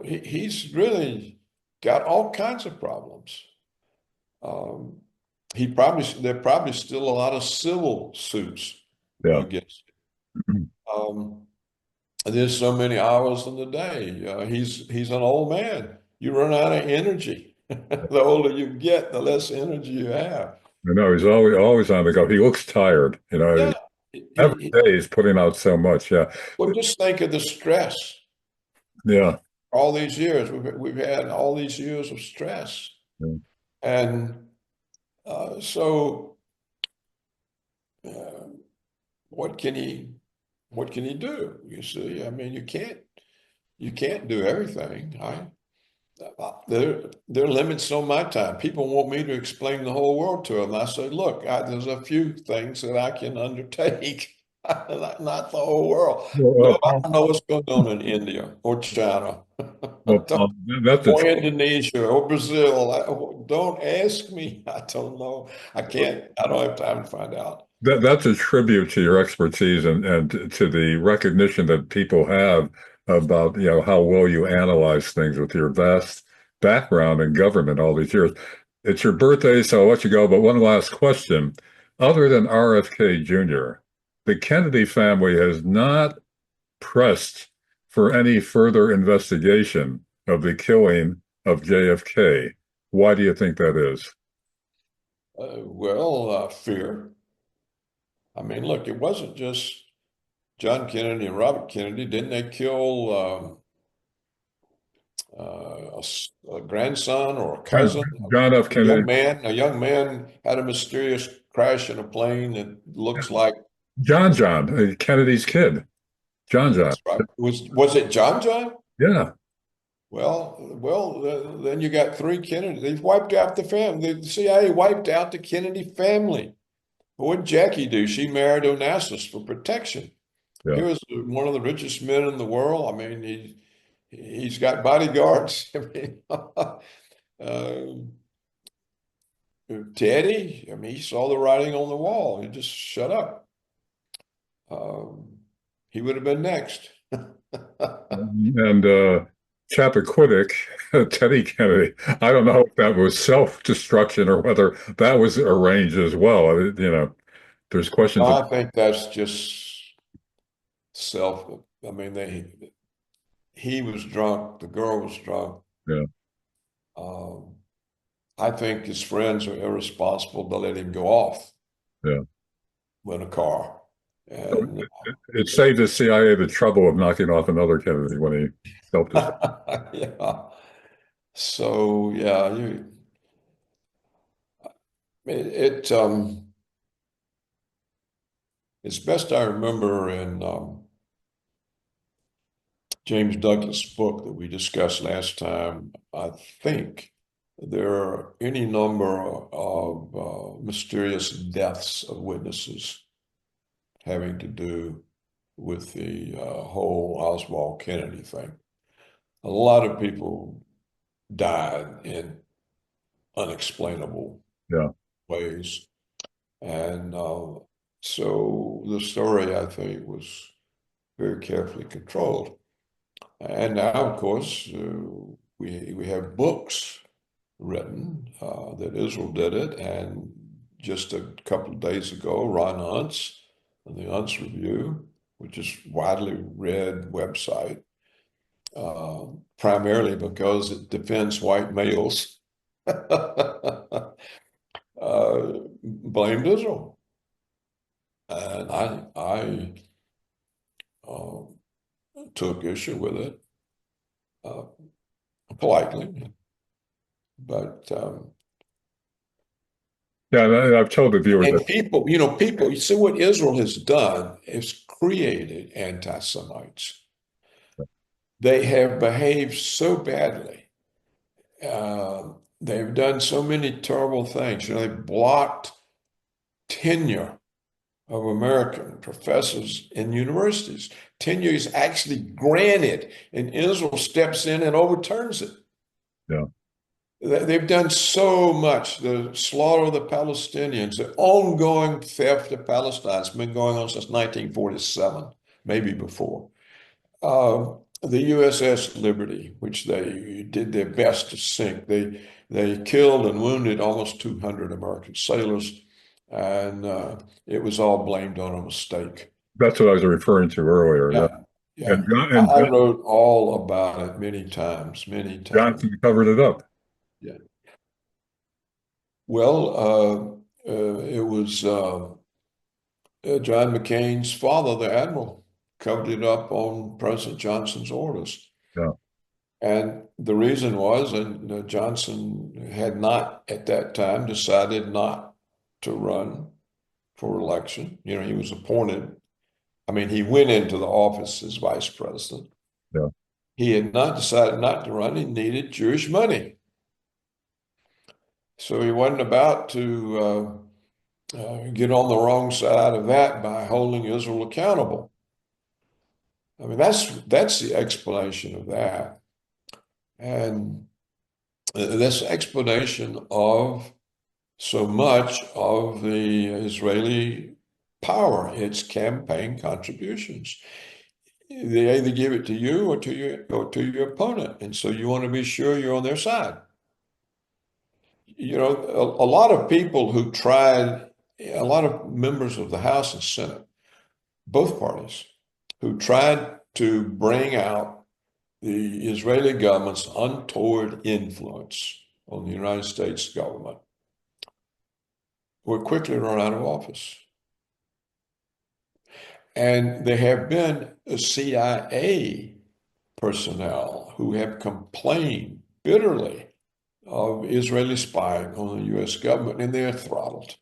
He's really got all kinds of problems. There are probably still a lot of civil suits against him. There's so many hours in the day. He's an old man. You run out of energy. The older you get, the less energy you have. I know he's always on the go. He looks tired. Yeah. Every day he's putting out so much. Yeah. Well, just think of the stress. Yeah. All these years, we've had all these years of stress. Yeah. And so what can he do? You see, I mean, you can't do everything. There are limits on my time. People want me to explain the whole world to them. I say, look, there's a few things that I can undertake. Not the whole world. Well, No, I don't know what's going on in India or China Paul, that's a or Indonesia or Brazil. Don't ask me. I don't know. I can't. I don't have time to find out. that's a tribute to your expertise and to the recognition that people have about, how well you analyze things with your vast background in government all these years. It's your birthday, so I'll let you go. But one last question. Other than RFK Jr., the Kennedy family has not pressed for any further investigation of the killing of JFK. Why do you think that is? Fear. I mean, look, it wasn't just John Kennedy and Robert Kennedy. Didn't they kill a grandson or a cousin? John F. Kennedy, A young man had a mysterious crash in a plane that looks like John, Kennedy's kid, John. that's right. Was it John John? Yeah, Then you got three Kennedy. They've wiped out the family. The CIA wiped out the Kennedy family. What did Jackie do? She married Onassis for protection. He yeah. was one of the richest men in the world. I mean, he's got bodyguards. I mean, Teddy, I mean, he saw the writing on the wall. He just shut up. He would have been next. And Chappaquiddick, Teddy Kennedy. I don't know if that was self-destruction or whether that was arranged as well. There's questions of, I think that's just self. I mean, he was drunk. The girl was drunk. yeah, Um, I think his friends are irresponsible to let him go off yeah. in a car. So And it saved the CIA the trouble of knocking off another Kennedy when he self-destruct. yeah. So yeah, it it's best I remember in James Douglas' book that we discussed last time. I think there are any number of mysterious deaths of witnesses having to do with the whole Oswald Kennedy thing. A lot of people died in unexplainable Yeah, ways. And so the story, I think, was very carefully controlled. And now, of course, we have books written that Israel did it. And just a couple of days ago, Ron Hunt's and the Hunt's Review, which is widely read website, primarily because it defends white males, blamed Israel. And I uh, took issue with it uh, politely, but yeah. And I've told the viewers that, and people, you see what Israel has done is created anti-Semites. They have behaved so badly. They've done so many terrible things. They've blocked tenure of American professors in universities. Tenure is actually granted, and Israel steps in and overturns it. yeah, They've done so much. The slaughter of the Palestinians, the ongoing theft of Palestine has been going on since 1947, maybe before. The USS Liberty, which they did their best to sink, they killed and wounded almost 200 American sailors, and it was all blamed on a mistake. that's what I was referring to earlier. Yeah, Yeah, yeah. And I wrote all about it many times, many times. Johnson covered it up. Yeah. Well, it was John McCain's father, the admiral, covered it up on President Johnson's orders. Yeah, And the reason was, and Johnson had not at that time decided not to run for election. He was appointed. I mean, he went into the office as vice president. yeah. He had not decided not to run. He needed Jewish money. So he wasn't about to get on the wrong side of that by holding Israel accountable. I mean, that's the explanation of that. And this explanation of so much of the Israeli power, its campaign contributions. They either give it to you or to your opponent. And so you want to be sure you're on their side. You know, a lot of people who tried, a lot of members of the House and Senate, both parties, who tried to bring out the Israeli government's untoward influence on the United States government were quickly run out of office. And there have been CIA personnel who have complained bitterly of Israeli spying on the U.S. government, and they're throttled.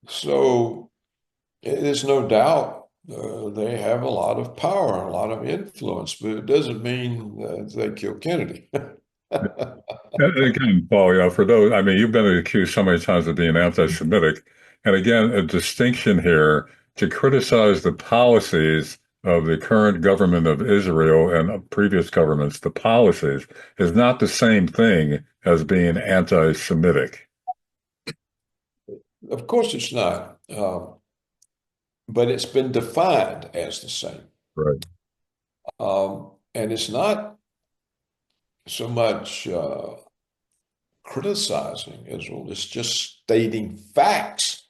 So there's no doubt they have a lot of power, a lot of influence, but it doesn't mean that they kill Kennedy. And again, Paul, for those, I mean, you've been accused so many times of being anti-Semitic. And again, a distinction here to criticize the policies of the current government of Israel and of previous governments, the policies is not the same thing as being anti-Semitic. Of course, it's not, but it's been defined as the same. Right. And it's not so much criticizing Israel, it's just stating facts.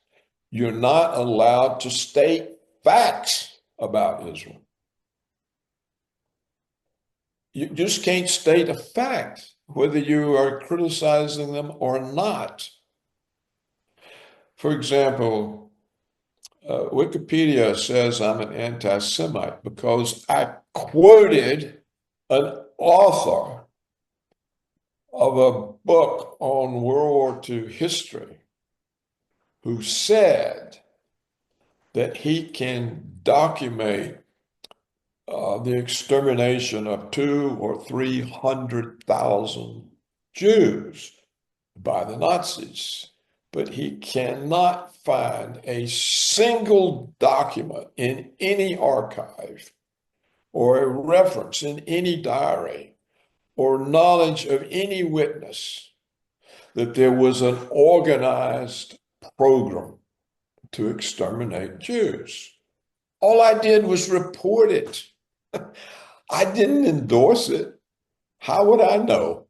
You're not allowed to state facts about Israel. You just can't state a fact, whether you are criticizing them or not. For example, Wikipedia says I'm an anti-Semite because I quoted an author of a book on World War II history who said that he can document the extermination of 200,000 or 300,000 Jews by the Nazis, but he cannot find a single document in any archive or a reference in any diary or knowledge of any witness that there was an organized program to exterminate Jews. All I did was report it. I didn't endorse it. How would I know?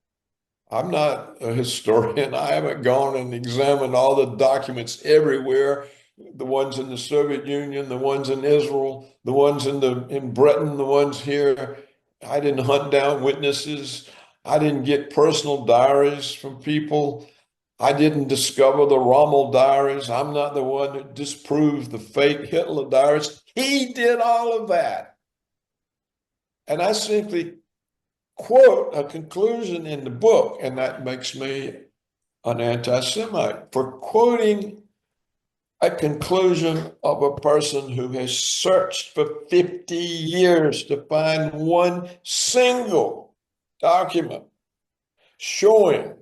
I'm not a historian. I haven't gone and examined all the documents everywhere, the ones in the Soviet Union, the ones in Israel, the ones in Britain, the ones here. I didn't hunt down witnesses. I didn't get personal diaries from people. I didn't discover the Rommel diaries. I'm not the one that disproved the fake Hitler diaries. He did all of that. And I simply quote a conclusion in the book, and that makes me an anti-Semite for quoting a conclusion of a person who has searched for 50 years to find one single document showing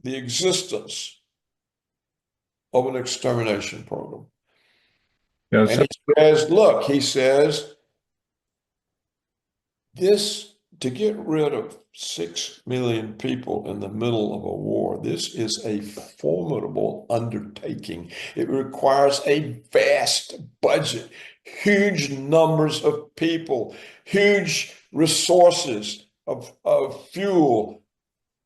the existence of an extermination program. Yeah, And he says, look, he says, this, to get rid of 6 million people in the middle of a war, this is a formidable undertaking. It requires a vast budget, huge numbers of people, huge resources of fuel.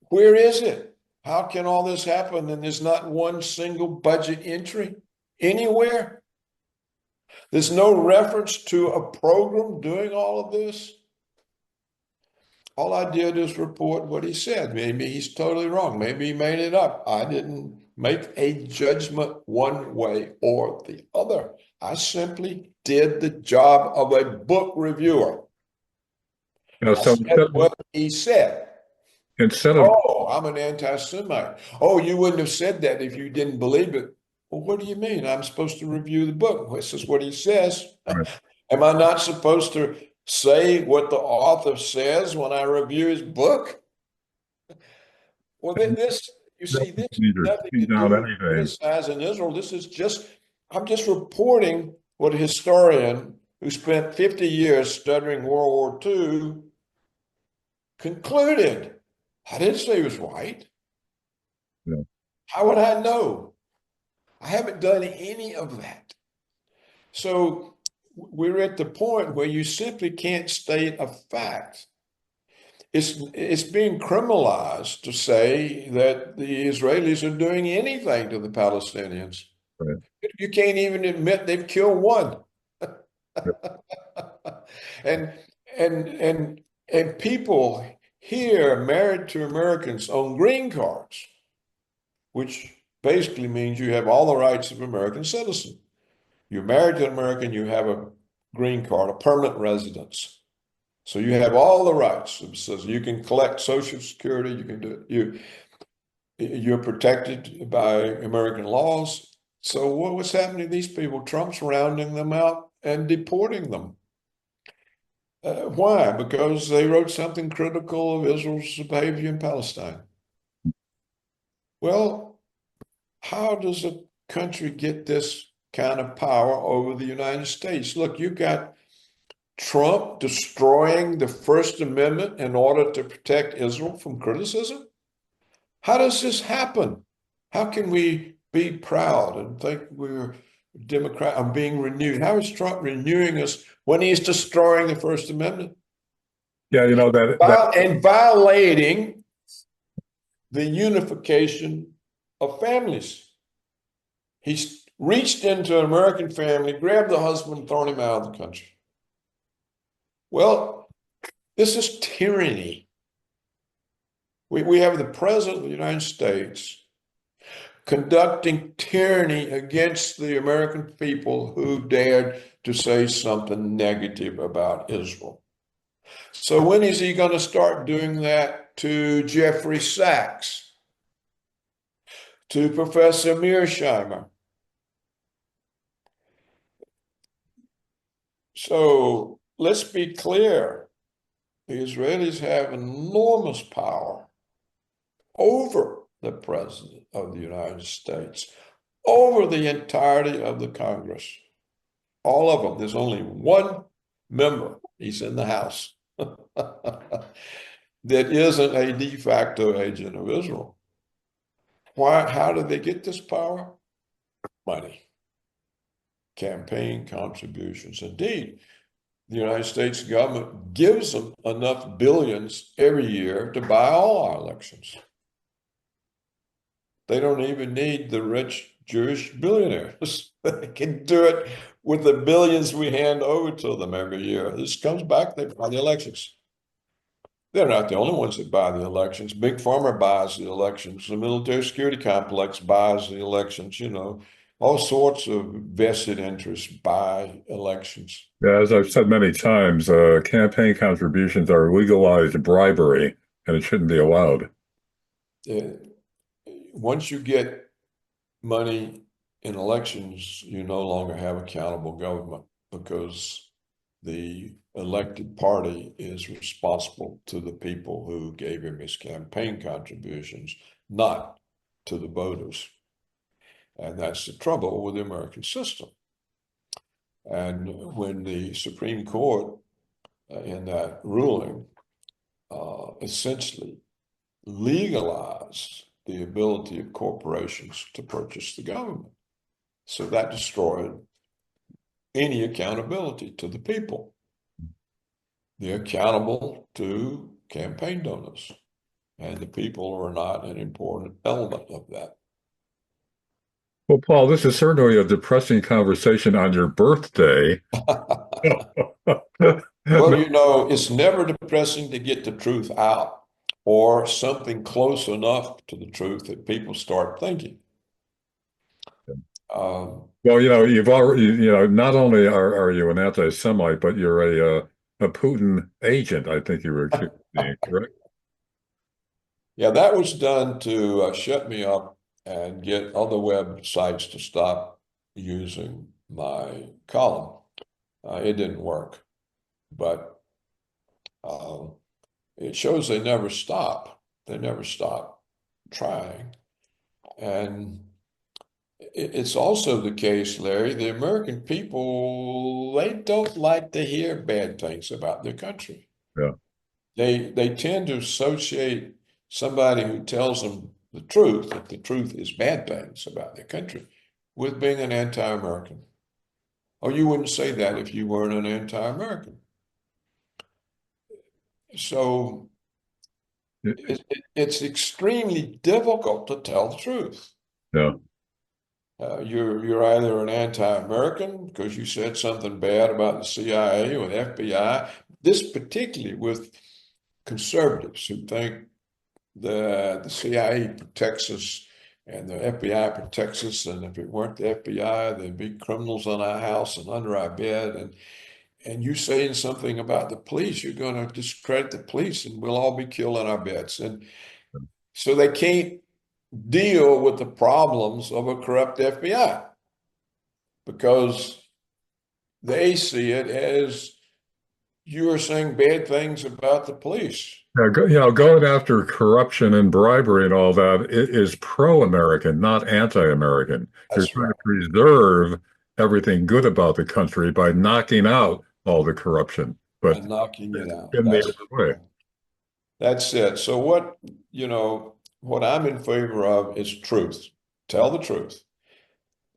Where is it? How can all this happen and there's not one single budget entry anywhere? There's no reference to a program doing all of this. All I did is report what he said. Maybe he's totally wrong. Maybe he made it up. I didn't make a judgment one way or the other. I simply did the job of a book reviewer. I so said what he said. instead of Oh, I'm an anti-Semite. Oh, you wouldn't have said that if you didn't believe it. Well, what do you mean? I'm supposed to review the book. This is what he says. right. Am I not supposed to say what the author says when I review his book? Well, this You No see, this has need to nothing pin to down do with anything. criticizing Israel. I'm just reporting what a historian who spent 50 years studying World War II concluded. I didn't say he was right. Yeah. How would I know? I haven't done any of that. So we're at the point where you simply can't state a fact. It's being criminalized to say that the Israelis are doing anything to the Palestinians. Right. You can't even admit they've killed one. Yeah. And and people here married to Americans on green cards, which basically means you have all the rights of an American citizen. You're married to an American, you have a green card, a permanent residence. So you have all the rights. It says you can collect Social Security, you can do it. You're protected by American laws. So what's happening to these people? Trump's rounding them out and deporting them. Why? Because they wrote something critical of Israel's behavior in Palestine. Well, how does a country get this kind of power over the United States? Look, you got Trump destroying the First Amendment in order to protect Israel from criticism. How does this happen? How can we be proud and think we're Democrat and being renewed? How is Trump renewing us when he's destroying the First Amendment? Yeah, And violating the unification of families. He's reached into an American family, grabbed the husband, thrown him out of the country. Well, this is tyranny. We have the President of the United States conducting tyranny against the American people who dared to say something negative about Israel. So when is he going to start doing that to Jeffrey Sachs, to Professor Mearsheimer? So let's be clear. The Israelis have enormous power over the President of the United States, over the entirety of the Congress. All of them. There's only one member. He's in the House. That isn't a de facto agent of Israel. Why? How did they get this power? Money. Campaign contributions. Indeed, the United States government gives them enough billions every year to buy all our elections. They don't even need the rich Jewish billionaires. They can do it with the billions we hand over to them every year. This comes back, they buy the elections. They're not the only ones that buy the elections. Big Pharma buys the elections. The military security complex buys the elections. All sorts of vested interests buy elections. yeah, as I've said many times, campaign contributions are legalized bribery, and it shouldn't be allowed. Once you get money in elections, you no longer have accountable government because the elected party is responsible to the people who gave him his campaign contributions, not to the voters. And that's the trouble with the American system. And when the Supreme Court, in that ruling, essentially legalized the ability of corporations to purchase the government. So that destroyed any accountability to the people. They're accountable to campaign donors, and the people are not an important element of that. Well, Paul, this is certainly a depressing conversation on your birthday. Well, it's never depressing to get the truth out or something close enough to the truth that people start thinking. Well, you've already, not only are you an anti-Semite, but you're a Putin agent, I think you were accused of being, correct? Yeah, that was done to shut me up and get other websites to stop using my column. It didn't work, but it shows they never stop. They never stop trying. And it's also the case, Larry, the American people, they don't like to hear bad things about their country. Yeah. They tend to associate somebody who tells them the truth, that the truth is bad things about their country, with being an anti-American. Oh, you wouldn't say that if you weren't an anti-American. So It- it's extremely difficult to tell the truth. yeah. You're either an anti-American because you said something bad about the CIA or the FBI. This particularly with conservatives who think the CIA protects us and the FBI protects us, and if it weren't the FBI, there'd be criminals on our house and under our bed. And you saying something about the police, you're going to discredit the police, and we'll all be killed in our beds. And so they can't deal with the problems of a corrupt FBI because they see it as you are saying bad things about the police. Going after corruption and bribery and all that is pro-American, not anti-American. You're That's trying right. to preserve everything good about the country by knocking out all the corruption, but And knocking it out. in the other way. That's it. So what I'm in favor of is truth. Tell the truth.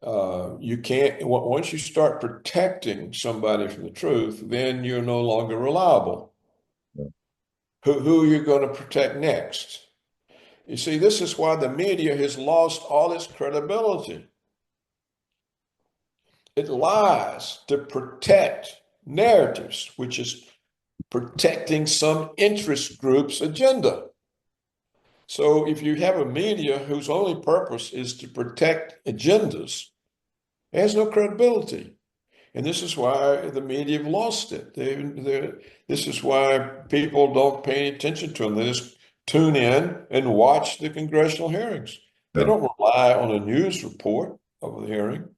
You can't, once you start protecting somebody from the truth, then you're no longer reliable. Yeah. Who are you going to protect next? You see, this is why the media has lost all its credibility. It lies to protect narratives, which is protecting some interest group's agenda. So if you have a media whose only purpose is to protect agendas, it has no credibility. And this is why the media have lost it. This is why people don't pay any attention to them. They just tune in and watch the congressional hearings. They Yeah. don't rely on a news report of the hearing.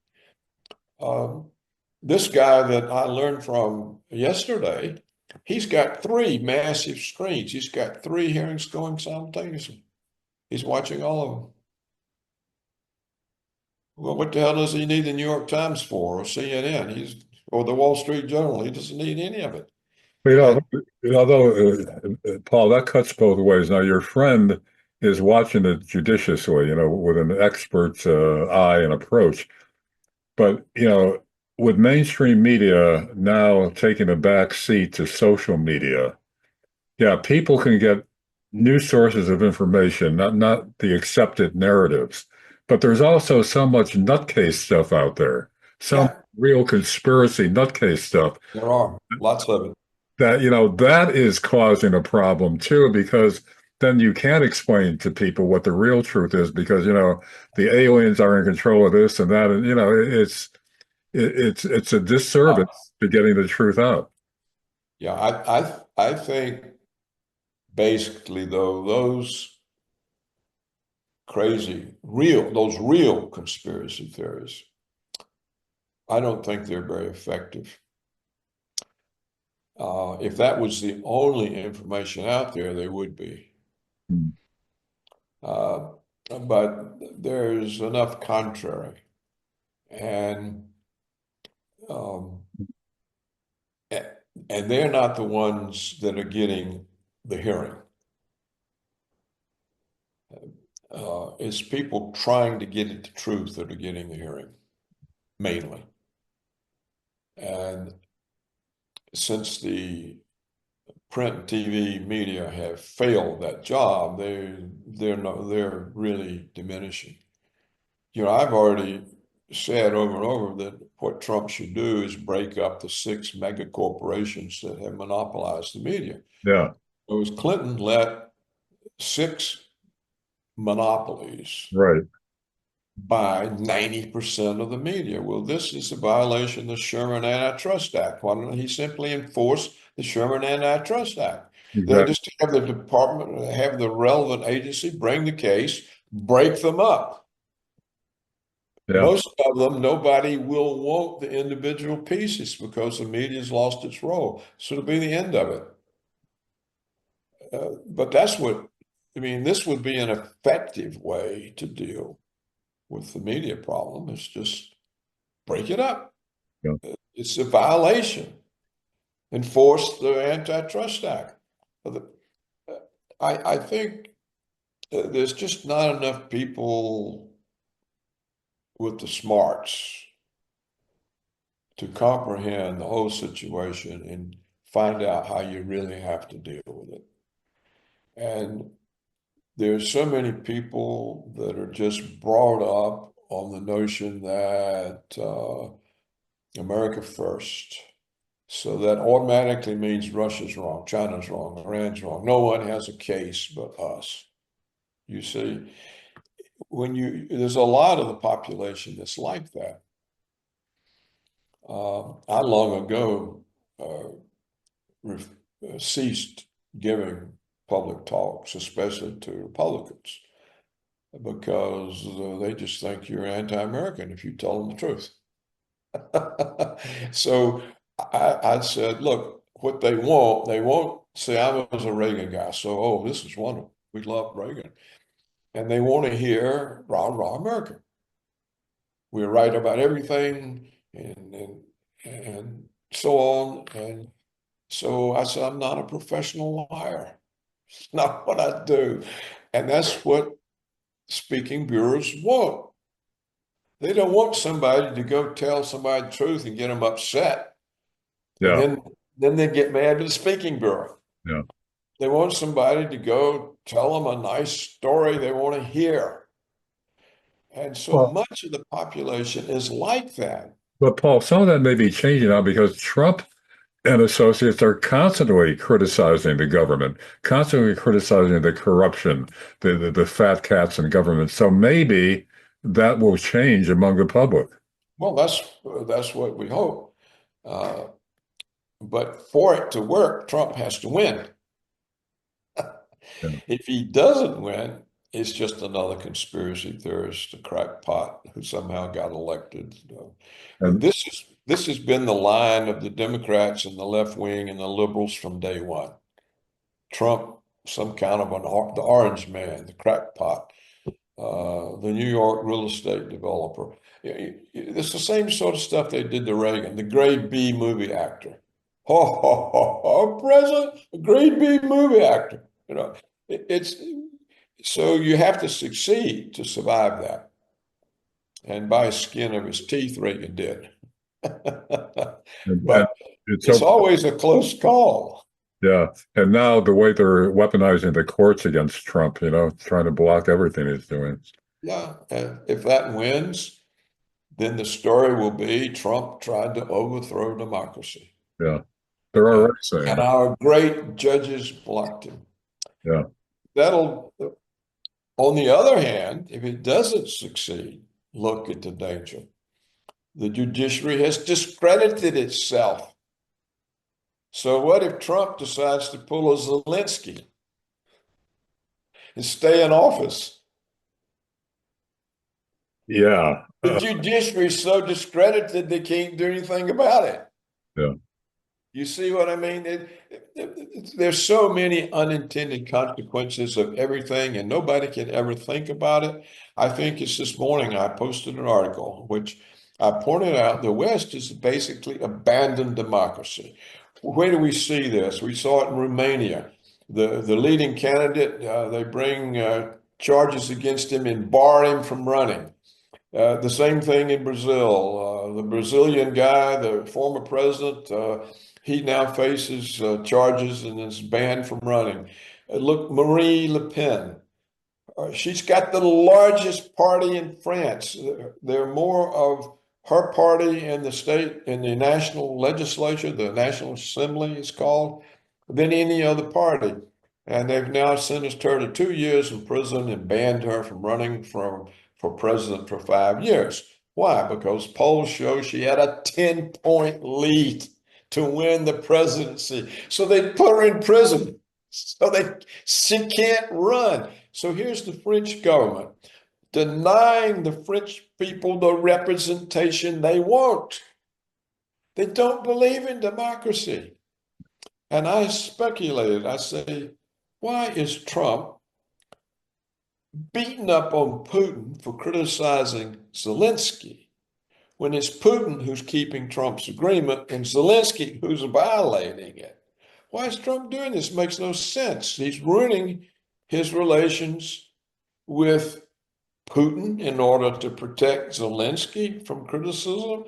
This guy that I learned from yesterday, he's got three massive screens. He's got three hearings going simultaneously. He's watching all of them. Well, what the hell does he need the New York Times for or CNN? Or the Wall Street Journal. He doesn't need any of it. But, And although, Paul, that cuts both ways. Now, your friend is watching it judiciously, with an expert's eye and approach. But, with mainstream media now taking a back seat to social media, yeah, people can get new sources of information, not the accepted narratives. But there's also so much nutcase stuff out there, some yeah, real conspiracy nutcase stuff there are lots of it. that, that is causing a problem too, because then you can't explain to people what the real truth is because, the aliens are in control of this and that. And, it's a Uh, disservice to getting the truth out. yeah, I think basically though those real conspiracy theories, I don't think they're very effective. If that was the only information out there, they would be. Mm. Uh, but there's enough contrary. And um, and they're not the ones that are getting the hearing. It's people trying to get at the truth that are getting the hearing, mainly. And since the print and TV media have failed that job, they're really diminishing. I've already said over and over that what Trump should do is break up the six mega corporations that have monopolized the media. Yeah, It was Clinton let six monopolies right. buy 90% of the media. Well, this is a violation of the Sherman Antitrust Act. Why don't he simply enforce the Sherman Antitrust Act? Then Exactly. just have the department, have the relevant agency bring the case, break them up. Yeah. Most of them, nobody will want the individual pieces because the media's lost its role. So it'll be the end of it. But this would be an effective way to deal with the media problem is just break it up. Yeah. It's a violation. Enforce the Antitrust Act. I think there's just not enough people with the smarts to comprehend the whole situation and find out how you really have to deal with it. And there's so many people that are just brought up on the notion that America first. So that automatically means Russia's wrong, China's wrong, Iran's wrong. No one has a case but us. You see, there's a lot of the population that's like that. I long ago ceased giving public talks, especially to Republicans, because they just think you're anti-American if you tell them the truth. So I said, look, what they won't say I was a Reagan guy. So, oh, this is wonderful. We love Reagan. And they want to hear rah, rah, America. We're right about everything and so on. And so I said, I'm not a professional liar. It's not what I do. And that's what speaking bureaus want. They don't want somebody to go tell somebody the truth and get them upset. And Yeah. then they get mad at the speaking bureau. Yeah. They want somebody to go tell them a nice story they want to hear. And so Well, much of the population is like that. but Paul, some of that may be changing now because Trump and associates are constantly criticizing the government, constantly criticizing the corruption, the fat cats in government. So maybe that will change among the public. Well, that's what we hope. But for it to work, Trump has to win. Yeah. If he doesn't win, it's just another conspiracy theorist, a crackpot who somehow got elected. And This has been the line of the Democrats and the left wing and the liberals from day one. Trump, some kind of the orange man, the crackpot, the New York real estate developer. It's the same sort of stuff they did to Reagan, the grade B movie actor. Ho, ho, ho, ho, president, a grade B movie actor. It's so you have to succeed to survive that. And by the skin of his teeth, Reagan did. and But it's it's so always a close call. yeah. And now the way they're weaponizing the courts against Trump, trying to block everything he's doing. Yeah, and if that wins, then the story will be Trump tried to overthrow democracy. Yeah. They're And, already saying and it. our great judges blocked him. Yeah. That'll, on the other hand, if it doesn't succeed, look at the danger. The judiciary has discredited itself. So what if Trump decides to pull a Zelensky and stay in office? Yeah. The judiciary is so discredited they can't do anything about it. Yeah. You see what I mean? There's so many unintended consequences of everything, and nobody can ever think about it. I think it's this morning I posted an article which I pointed out the West is basically abandoned democracy. Where do we see this? We saw it in Romania. The leading candidate, they bring charges against him and bar him from running. The same thing in Brazil. The Brazilian guy, the former president, he now faces charges and is banned from running. Look, Marie Le Pen. She's got the largest party in France. There are more of her party in the state, in the national legislature, the National Assembly is called, than any other party. And they've now sentenced her to 2 years in prison and banned her from running for president for 5 years. Why? Because polls show she had a 10-point lead to win the presidency. So they put her in prison. She can't run. So here's the French government denying the French people the representation they want. They don't believe in democracy. And I speculated, I say, why is Trump beating up on Putin for criticizing Zelensky when it's Putin who's keeping Trump's agreement and Zelensky who's violating it. Why is Trump doing this? It makes no sense. He's ruining his relations with Putin in order to protect Zelensky from criticism.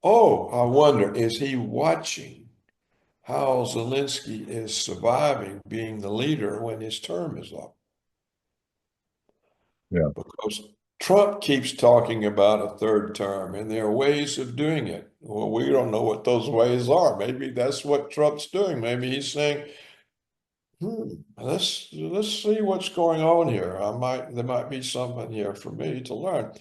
Oh, I wonder, is he watching how Zelensky is surviving being the leader when his term is up? Yeah. Because Trump keeps talking about a third term, and there are ways of doing it. Well, we don't know what those ways are. Maybe that's what Trump's doing. Maybe he's saying, let's see what's going on here. There might be something here for me to learn.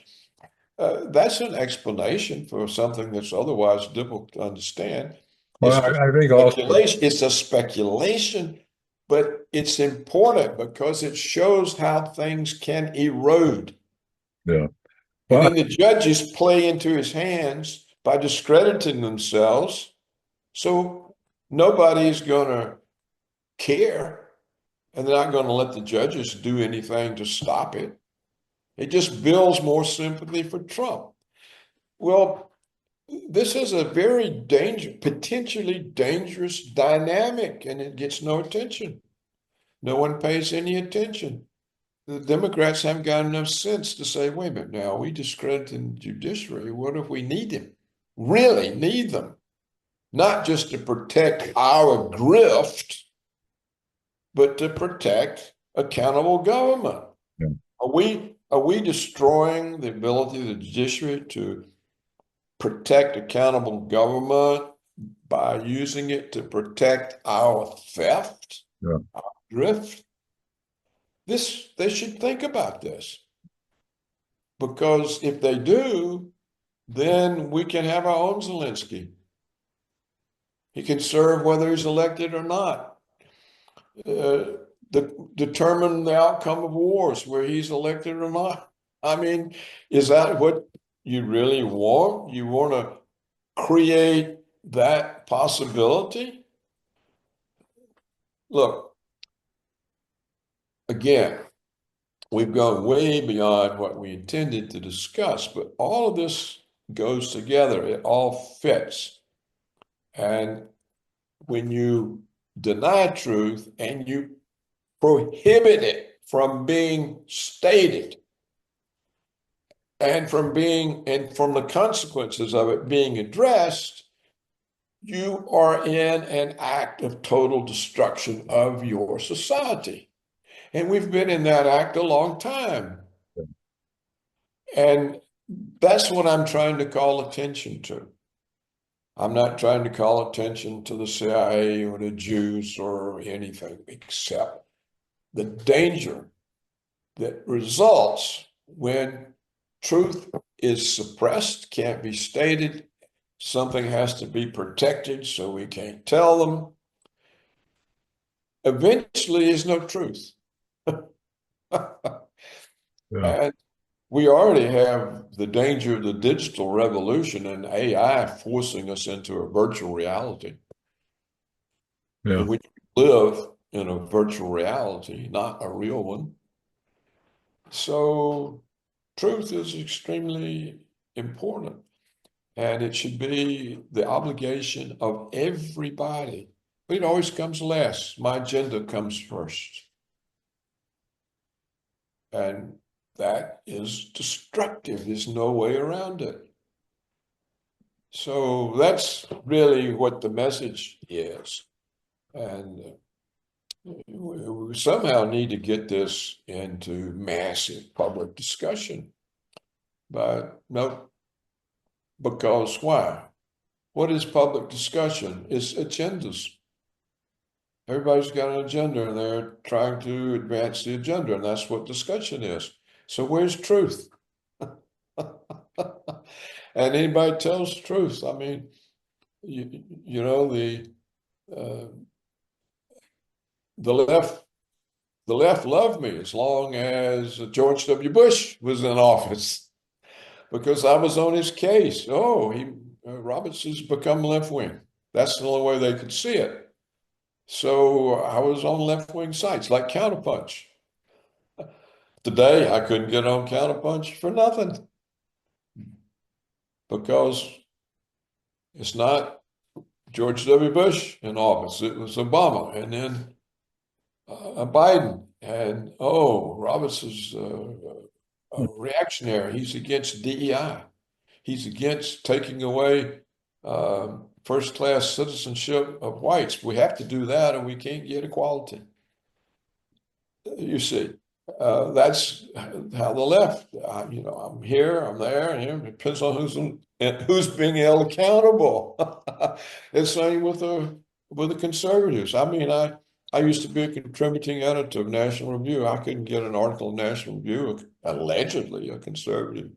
That's an explanation for something that's otherwise difficult to understand. Well, I think also, It's a speculation, but it's important because it shows how things can erode. yeah. And Well, then the judges play into his hands by discrediting themselves. So nobody's going to care, and they're not going to let the judges do anything to stop it. It just builds more sympathy for Trump. Well, this is a very potentially dangerous dynamic, and it gets no attention. No one pays any attention. The Democrats haven't got enough sense to say, wait a minute, now we discrediting the judiciary. What if we need them? Really need them? Not just to protect our grift, but to protect accountable government. yeah, Are we destroying the ability of the judiciary to protect accountable government by using it to protect our theft, yeah, our drift? They should think about this, because if they do, then we can have our own Zelensky. He can serve whether he's elected or not. Determine the outcome of wars where he's elected or not. I mean, is that what you really want? You want to create that possibility? Look, again, we've gone way beyond what we intended to discuss, but all of this goes together. It all fits. And when you deny truth and you prohibit it from being stated and from the consequences of it being addressed, you are in an act of total destruction of your society. And we've been in that act a long time. And that's what I'm trying to call attention to. I'm not trying to call attention to the CIA or the Jews or anything, except the danger that results when truth is suppressed, can't be stated, something has to be protected, so we can't tell them. Eventually, there's no truth. yeah, And we already have the danger of the digital revolution and AI forcing us into a virtual reality yeah, in which we live in a virtual reality, not a real one. So truth is extremely important, and it should be the obligation of everybody. But it always comes last. My agenda comes first. And that is destructive. There's no way around it. So that's really what the message is. And we somehow need to get this into massive public discussion. But no, because why? What is public discussion? It's agendas. Everybody's got an agenda and they're trying to advance the agenda, and that's what discussion is. So where's truth? And anybody tells truth. I mean, you know, uh, the left loved me as long as George W. Bush was in office because I was on his case. Oh, Robertson's become left wing. That's the only way they could see it. So I was on left wing sites like Counterpunch. Today, I couldn't get on Counterpunch for nothing because it's not George W. Bush in office. It was Obama, and then Biden. And Roberts is a reactionary. He's against DEI. He's against taking away first-class citizenship of whites. We have to do that, or we can't get equality. You see, that's how the left. I'm here, I'm there, and it depends on who's being held accountable. The same with the conservatives. I mean, I used to be a contributing editor of National Review. I couldn't get an article in National Review, allegedly a conservative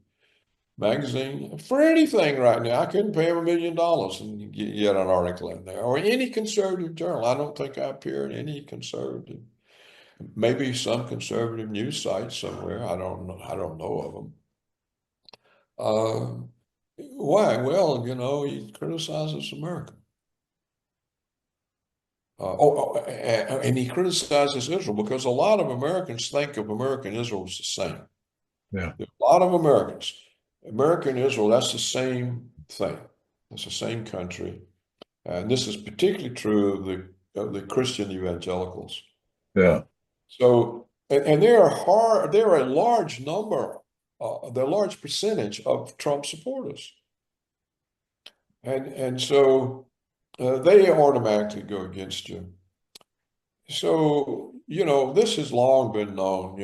magazine, for anything right now. I couldn't pay him $1 million and get an article in there, or any conservative journal. I don't think I appear in any conservative. Maybe some conservative news sites somewhere. I don't know. I don't know of them. Why? Well, he criticizes America. And he criticizes Israel because a lot of Americans think of America and Israel as the same. Yeah. A lot of Americans, America and Israel, that's the same thing. It's the same country. And this is particularly true of the Christian evangelicals. Yeah. So, and there are a large number, they're a large percentage of Trump supporters. And so they automatically go against you. So, this has long been known,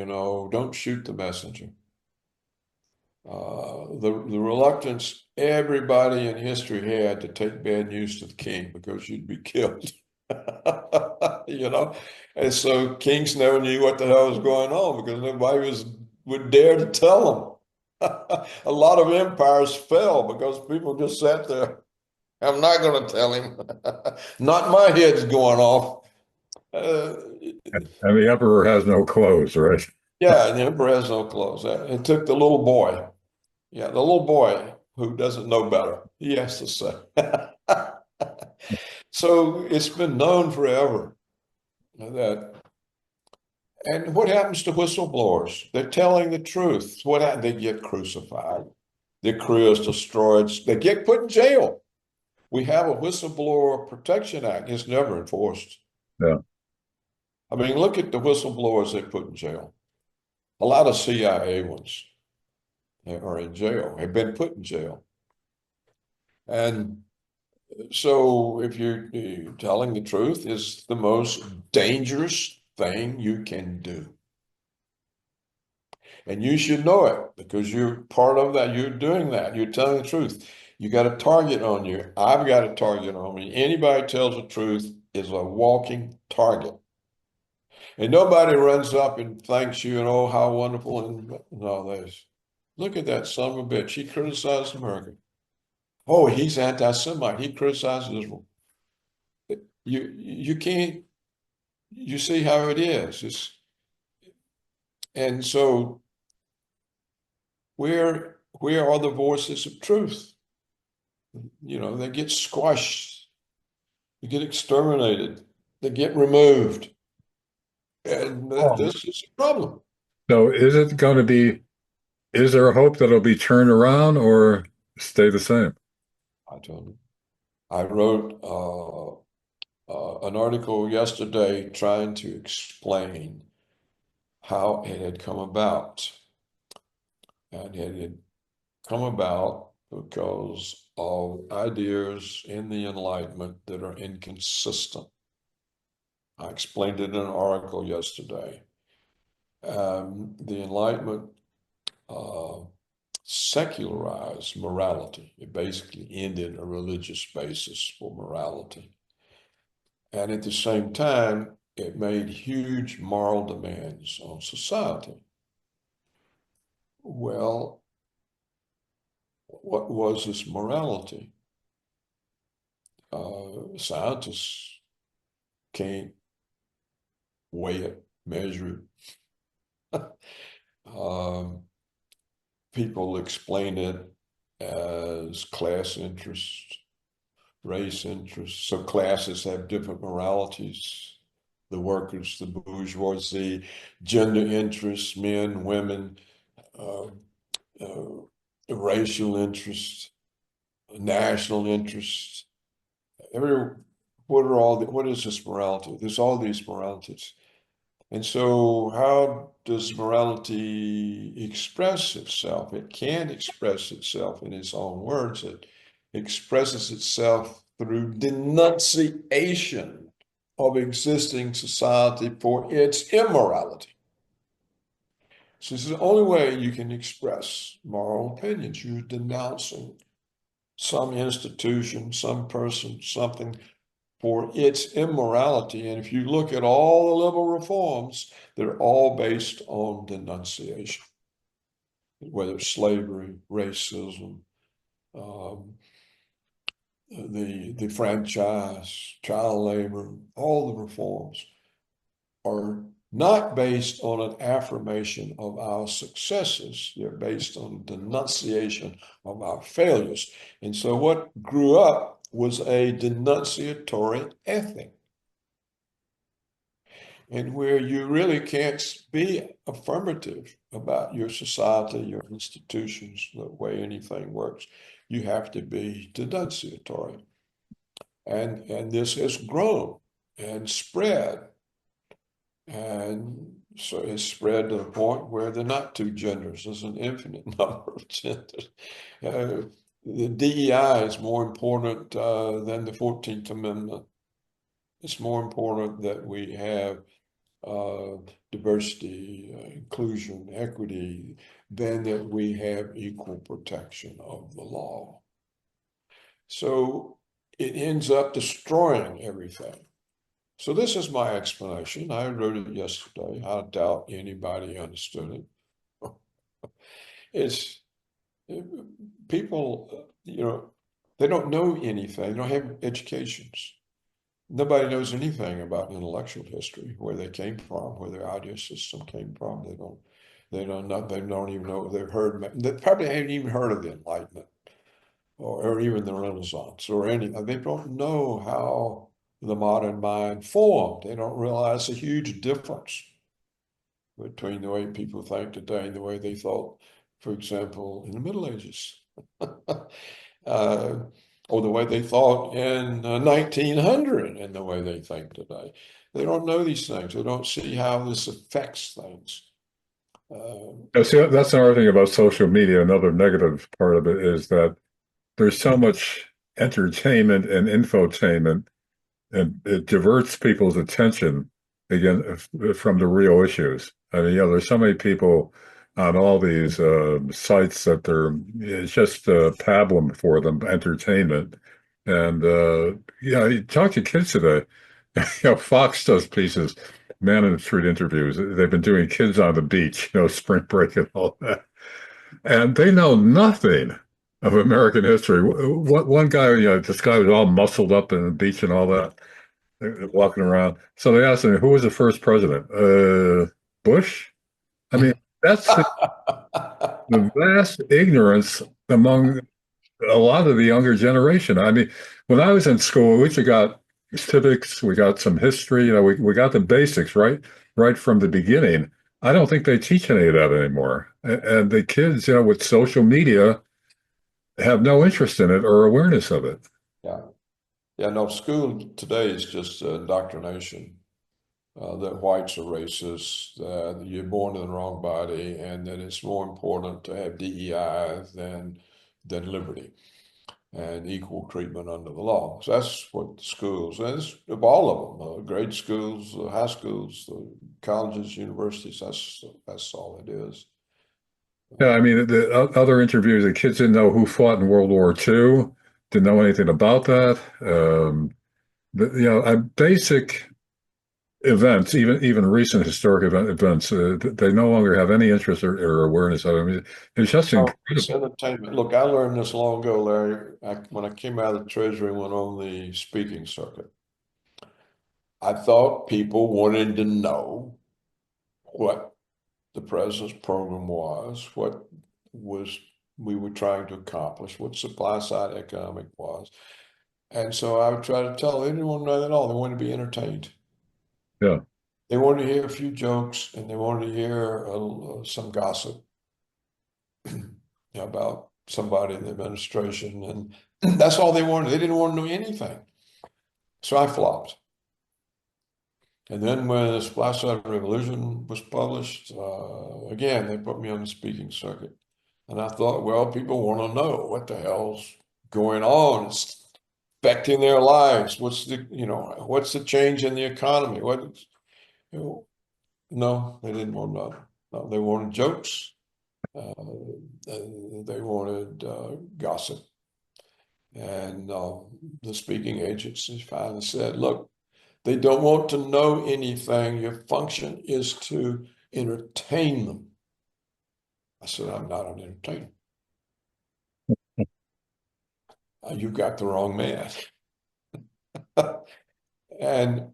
don't shoot the messenger. The reluctance everybody in history had to take bad news to the king because you'd be killed. And so kings never knew what the hell was going on because nobody would dare to tell them. A lot of empires fell because people just sat there. I'm not going to tell him. Not my head's going off. And the emperor has no clothes, right? Yeah, the emperor has no clothes. It took the little boy. Yeah, the little boy who doesn't know better. He has to say. So it's been known forever that. And what happens to whistleblowers? They're telling the truth. They get crucified. Their career is destroyed. They get put in jail. We have a Whistleblower Protection Act. It's never enforced. Yeah. I mean, look at the whistleblowers they put in jail. A lot of CIA ones are in jail, have been put in jail. And so if you're telling the truth is the most dangerous thing you can do. And you should know it because you're part of that. You're doing that. You're telling the truth. You got a target on you. I've got a target on me. Anybody tells the truth is a walking target. And nobody runs up and thanks you and oh, how wonderful and all this. Look at that son of a bitch. He criticized America. Oh, he's anti-Semite. He criticizes Israel. You can't, you see how it is. And so where are the voices of truth? They get squashed, they get exterminated, they get removed. And this is a problem. So is there a hope that it'll be turned around or stay the same? I told you. I wrote an article yesterday trying to explain how it had come about. And it had come about because of ideas in the Enlightenment that are inconsistent. I explained it in an article yesterday. The Enlightenment secularized morality. It basically ended a religious basis for morality. And at the same time, it made huge moral demands on society. Well, what was this morality? Scientists can't weigh it, measure it. People explain it as class interests, race interests. So classes have different moralities. the workers, the bourgeoisie, gender interests, men, women, uh, uh, racial interests, national interests. Every what is this morality? There's all these moralities. And so how does morality express itself? It can't express itself in its own words. It expresses itself through denunciation of existing society for its immorality. So this is the only way you can express moral opinions. You're denouncing some institution, some person, something for its immorality. And if you look at all the liberal reforms, they're all based on denunciation, whether it's slavery, racism, um, the franchise, child labor, all the reforms are not based on an affirmation of our successes. They're based on denunciation of our failures. And so what grew up was a denunciatory ethic, and where you really can't be affirmative about your society, your institutions, the way anything works. You have to be denunciatory. And this has grown and spread. And so it's spread to the point where there are not two genders, there's an infinite number of genders. The DEI is more important than the 14th Amendment. It's more important that we have uh, diversity, inclusion, equity, than that we have equal protection of the law. So it ends up destroying everything. So this is my explanation. I wrote it yesterday. I doubt anybody understood it. It's people, they don't know anything. They don't have educations. Nobody knows anything about intellectual history, where they came from, where their idea system came from. They don't even know. They probably haven't even heard of the Enlightenment or even the Renaissance or anything. They don't know how the modern mind formed. They don't realize the huge difference between the way people think today and the way they thought, for example, in the Middle Ages. Or the way they thought in 1900 and the way they think today. They don't know these things. They don't see how this affects things. See, that's another thing about social media. Another negative part of it is that there's so much entertainment and infotainment, and it diverts people's attention again from the real issues. I mean, there's so many people on all these sites that it's just pablum for them, entertainment. And you talk to kids today. Fox does pieces, man in the street interviews. They've been doing kids on the beach, spring break and all that, and they know nothing of American history. What one guy, this guy was all muscled up in the beach and all that, walking around. So they asked him, "Who was the first president?" Bush. I mean, that's the vast ignorance among a lot of the younger generation. I mean, when I was in school, we just got civics, we got some history, we got the basics right from the beginning. I don't think they teach any of that anymore. And the kids, with social media, have no interest in it or awareness of it. Yeah. Yeah, no, school today is just indoctrination. That whites are racist, that you're born in the wrong body, and that it's more important to have DEI than liberty and equal treatment under the law. So that's what the schools, and it's of all of them, grade schools, high schools, colleges, universities, that's all it is. Yeah, I mean, the other interviews, the kids didn't know who fought in World War II, didn't know anything about that. Basic events, even recent historic events, they no longer have any interest or awareness of it. I mean, it's just Oh, it's incredible. entertainment. Look, I learned this long ago, Larry. When I came out of the Treasury and went on the speaking circuit, I thought people wanted to know what the president's program was, what was we were trying to accomplish, what supply side economic was. And so I would try to tell anyone know that all. They want to be entertained. Yeah. They wanted to hear a few jokes, and they wanted to hear some gossip about somebody in the administration, and that's all they wanted. They didn't want to know anything. So I flopped. And then when the Splash Side Revolution was published, again, they put me on the speaking circuit. And I thought, well, people want to know what the hell's going on. It's affecting their lives. What's the change in the economy? No, they didn't want to know. No, they wanted jokes. They wanted gossip. And the speaking agency finally said, look, they don't want to know anything. Your function is to entertain them. I said, I'm not an entertainer. You got the wrong man. And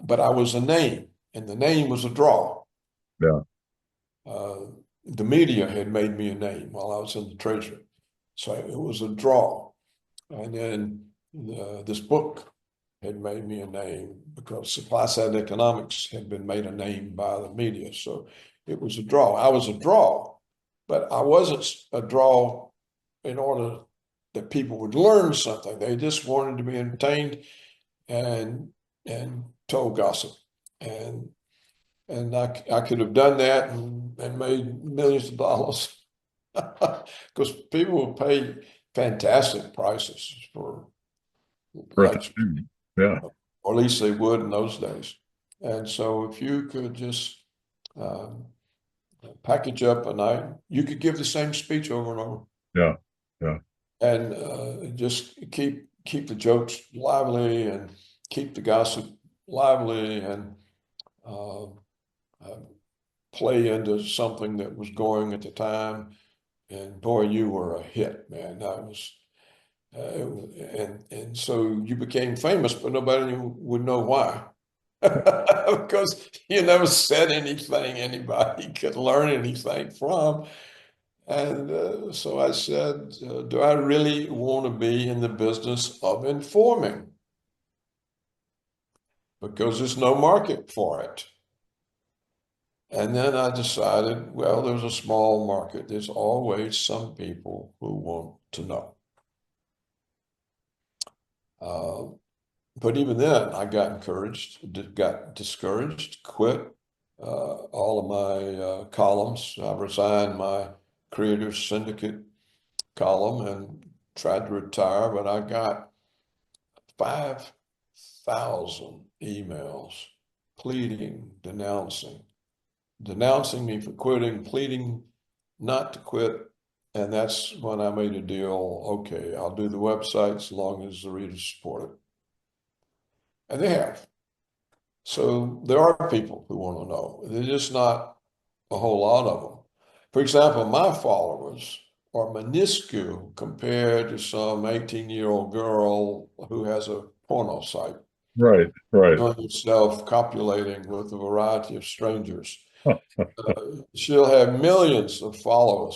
but I was a name, and the name was a draw. Yeah. The media had made me a name while I was in the treasury, so it was a draw. And then this book had made me a name because supply side economics had been made a name by the media. So it was a draw. I was a draw, but I wasn't a draw in order that people would learn something. They just wanted to be entertained and told gossip. And I could have done that and made millions of dollars because people would pay fantastic prices for lectures, Yeah. or at least they would in those days. And so if you could just um, package up a night, you could give the same speech over and over. Yeah. Yeah. And just keep the jokes lively and keep the gossip lively and uh, uh, play into something that was going at the time. And boy, you were a hit, man. That was, and so you became famous, but nobody would know why. Because you never said anything anybody could learn anything from. And so I said, do I really want to be in the business of informing? Because there's no market for it. And then I decided, well, there's a small market. There's always some people who want to know. But even then, I got encouraged, got discouraged, quit all of my columns. I resigned my Creators Syndicate column and tried to retire, but I got 5,000 emails pleading, denouncing me for quitting, pleading not to quit. And that's when I made a deal. Okay, I'll do the website as long as the readers support it. And they have. So there are people who want to know. There's just not a whole lot of them. For example, my followers are minuscule compared to some 18-year-old girl who has a porno site. Right. Right. Doing herself copulating with a variety of strangers. She'll have millions of followers.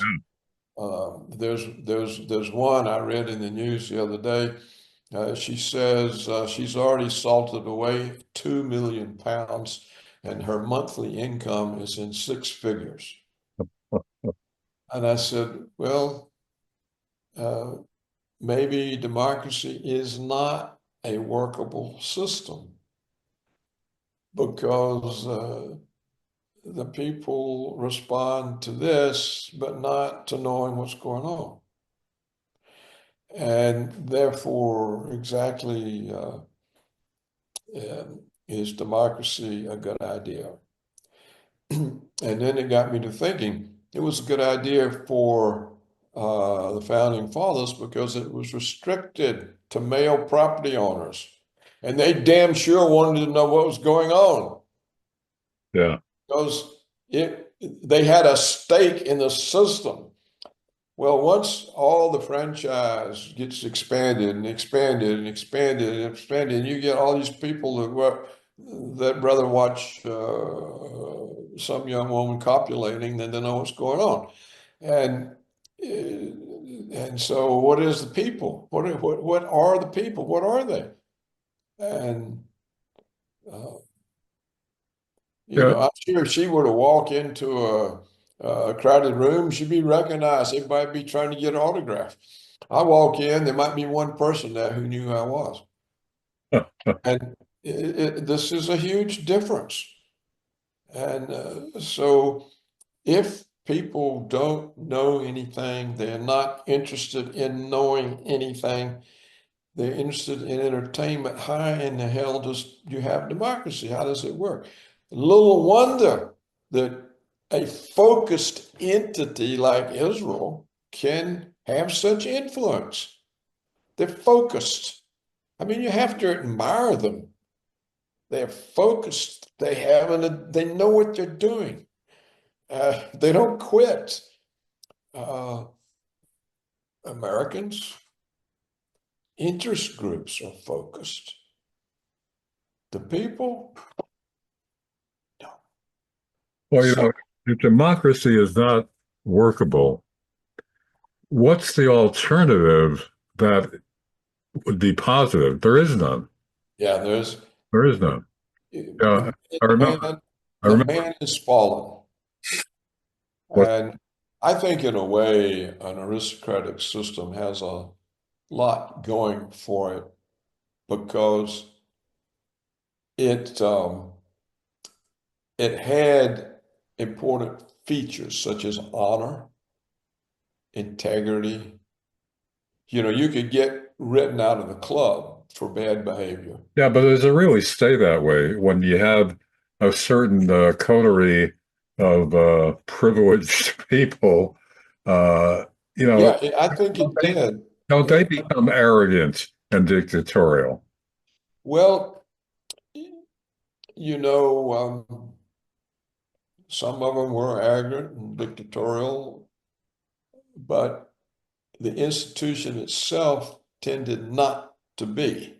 There's one I read in the news the other day. She says she's already salted away 2 million pounds and her monthly income is in 6 figures. And I said, well, maybe democracy is not a workable system because the people respond to this, but not to knowing what's going on. And therefore, exactly is democracy a good idea? And then it got me to thinking it was a good idea for the founding fathers because it was restricted to male property owners. And they damn sure wanted to know what was going on. Yeah. Because they had a stake in the system. Well, once all the franchise gets expanded and expanded and expanded and expanded, and you get all these people that rather watch some young woman copulating than to know what's going on. And so what is the people? What are the people? What are they? And Uh, Yeah. I'm sure if she were to walk into a crowded room, she'd be recognized. Everybody would be trying to get an autograph. I walk in, there might be one person there who knew who I was. And this is a huge difference. And so if people don't know anything, they're not interested in knowing anything, they're interested in entertainment, how in the hell does you have democracy? How does it work? Little wonder that a focused entity like Israel can have such influence. They're focused. I mean, you have to admire them. They're focused. They know what they're doing. They don't quit. Uh, Americans, interest groups are focused. The people, no. Well, So, if democracy is not workable, what's the alternative that would be positive? There is none. yeah, there's There is none. Uh, I the remember. man, I the remember man is fallen. what. And I think in a way, an aristocratic system has a lot going for it because it it had important features such as honor, integrity. You could get written out of the club for bad behavior. Yeah, but does it really stay that way when you have a certain coterie of privileged people? Uh, you know, Yeah, I think don't it they, did. don't they become arrogant and dictatorial? Well, some of them were arrogant and dictatorial, but the institution itself tended not to be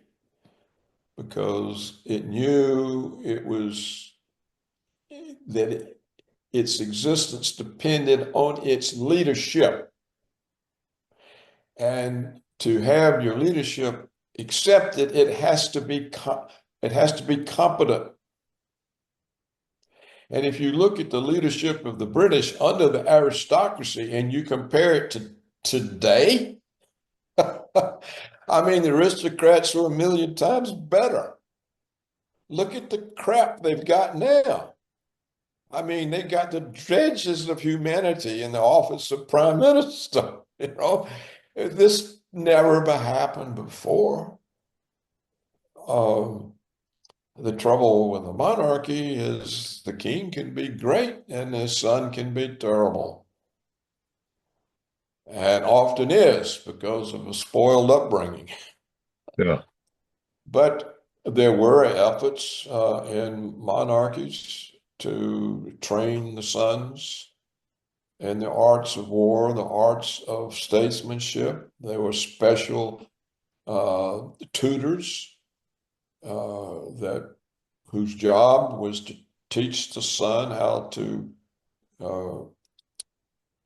because it knew it was that its existence depended on its leadership. And to have your leadership accepted, it has to be competent. And if you look at the leadership of the British under the aristocracy and you compare it to today, I mean, the aristocrats are a million times better. Look at the crap they've got now. I mean, they got the dredges of humanity in the office of prime minister. This never happened before. Um, the trouble with the monarchy is the king can be great and his son can be terrible, and often is because of a spoiled upbringing. Yeah. But there were efforts in monarchies to train the sons in the arts of war, the arts of statesmanship. There were special tutors that whose job was to teach the son how to uh,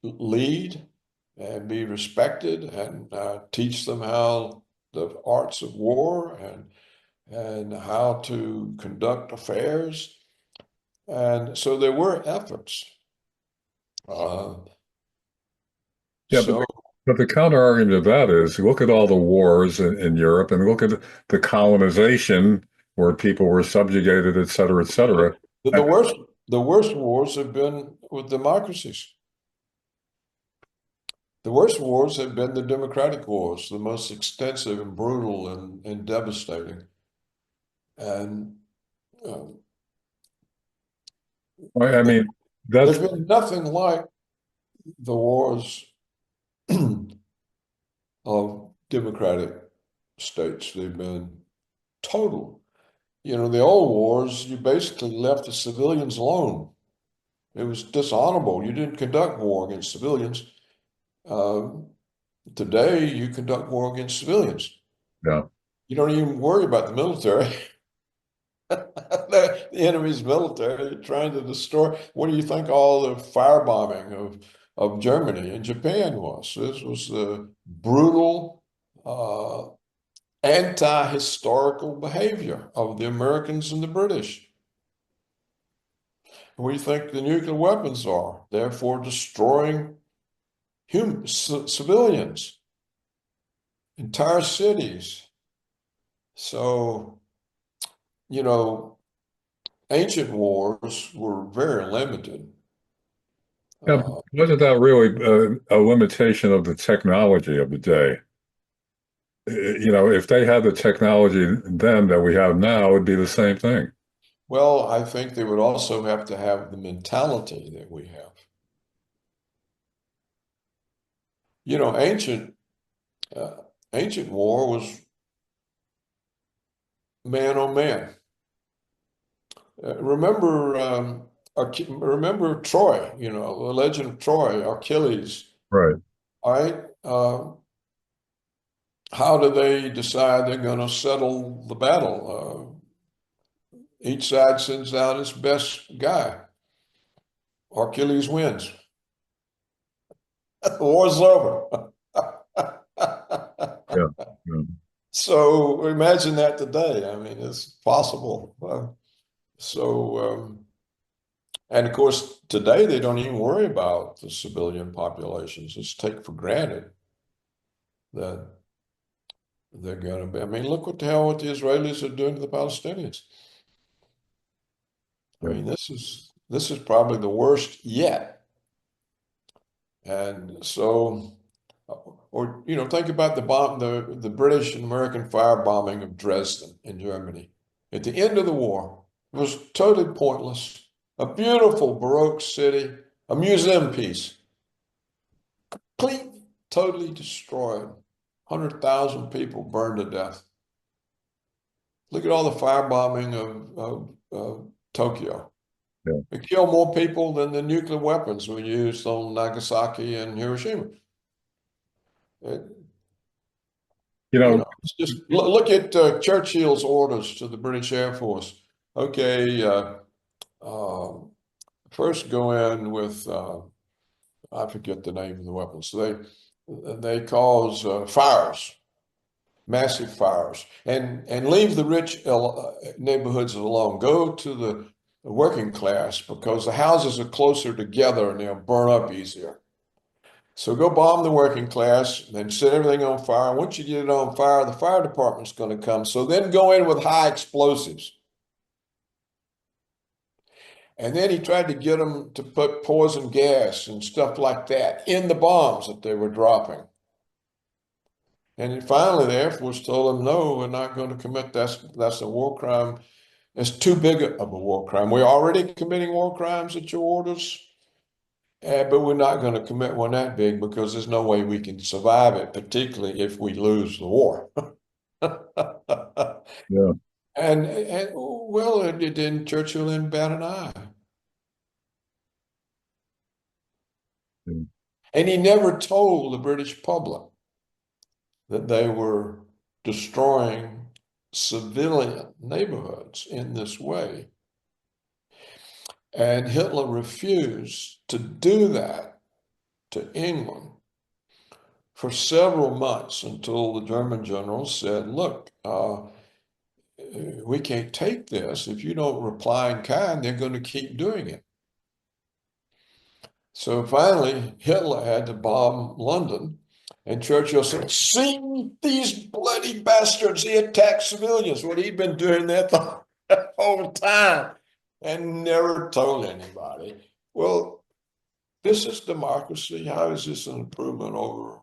lead and be respected, and teach them how the arts of war and how to conduct affairs. And so there were efforts. Uh, Yeah, so but the counter argument to that is look at all the wars in Europe and look at the colonization where people were subjugated, et cetera, et cetera. the And, worst the worst wars have been with democracies. The worst wars have been the democratic wars, the most extensive and brutal and devastating. And um, I mean, that's there's been nothing like the wars of democratic states. They've been total. The old wars, you basically left the civilians alone. It was dishonorable. You didn't conduct war against civilians. Um, Today, you conduct war against civilians. yeah, You don't even worry about the military. The enemy's military trying to destroy. What do you think all the firebombing of Germany and Japan was? This was the brutal anti-historical behavior of the Americans and the British. We think the nuclear weapons are, therefore destroying civilians, entire cities. So, you know, ancient wars were very limited. Yeah, Uh, wasn't that really a limitation of the technology of the day? If they had the technology then that we have now, it'd be the same thing. well, I think they would also have to have the mentality that we have. You know, uh, ancient war was man on man. Remember Troy, you know, the legend of Troy, Achilles, Right. all right? How do they decide they're going to settle the battle? Each side sends out its best guy. Achilles wins. The war's over. Yeah. Yeah. So imagine that today. I mean, it's possible. And of course, today they don't even worry about the civilian populations. Just take for granted that they're going to be. I mean, look what the Israelis are doing to the Palestinians. I Yeah. mean, this is probably the worst yet. And so, or think about the British and American firebombing of Dresden in Germany at the end of the war. It was totally pointless. A beautiful Baroque city, a museum piece, complete, totally destroyed. 100,000 people burned to death. Look at all the firebombing of Tokyo. Yeah. It killed more people than the nuclear weapons we used on Nagasaki and Hiroshima. It, You know, it's just look at Churchill's orders to the British Air Force. Okay, um, first go in with I forget the name of the weapons. They cause fires, massive fires, and leave the rich neighborhoods alone. Go to the working class because the houses are closer together and they'll burn up easier. So go bomb the working class, then set everything on fire. Once you get it on fire, the fire department's going to come. So then go in with high explosives. And then he tried to get them to put poison gas and stuff like that in the bombs that they were dropping. And then finally, the Air Force told him, no, we're not going to commit that's a war crime. It's too big of a war crime. We're already committing war crimes at your orders, but we're not going to commit one that big because there's no way we can survive it, particularly if we lose the war. yeah. And well, it didn't Churchill didn't bat an eye. Yeah. And he never told the British public that they were destroying civilian neighborhoods in this way. And Hitler refused to do that to England for several months until the German generals said, look, we can't take this. If you don't reply in kind, they're going to keep doing it. So finally, Hitler had to bomb London. And Churchill said, see these bloody bastards, he attacked civilians. What he'd been doing that the whole time and never told anybody. Well, this is democracy. How is this an improvement over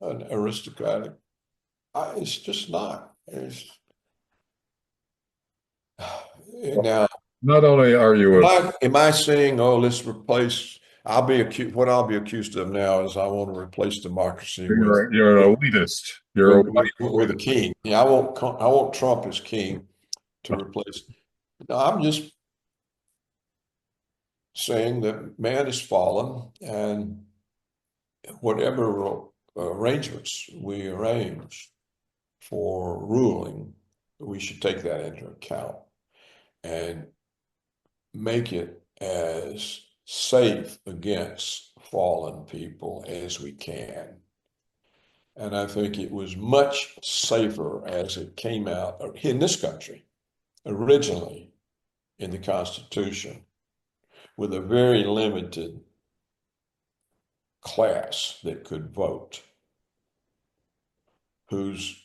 an aristocratic? It's just not. Now, Not only are you am I saying, oh, let's replace? What I'll be accused of now is I want to replace democracy with you're an elitist. You're a white with a elitist. king. Yeah, I want Trump as king to replace. No, I'm just saying that man has fallen, and whatever arrangements we arrange for ruling, we should take that into account and make it as safe against fallen people as we can. And I think it was much safer as it came out in this country, originally in the Constitution, with a very limited class that could vote, whose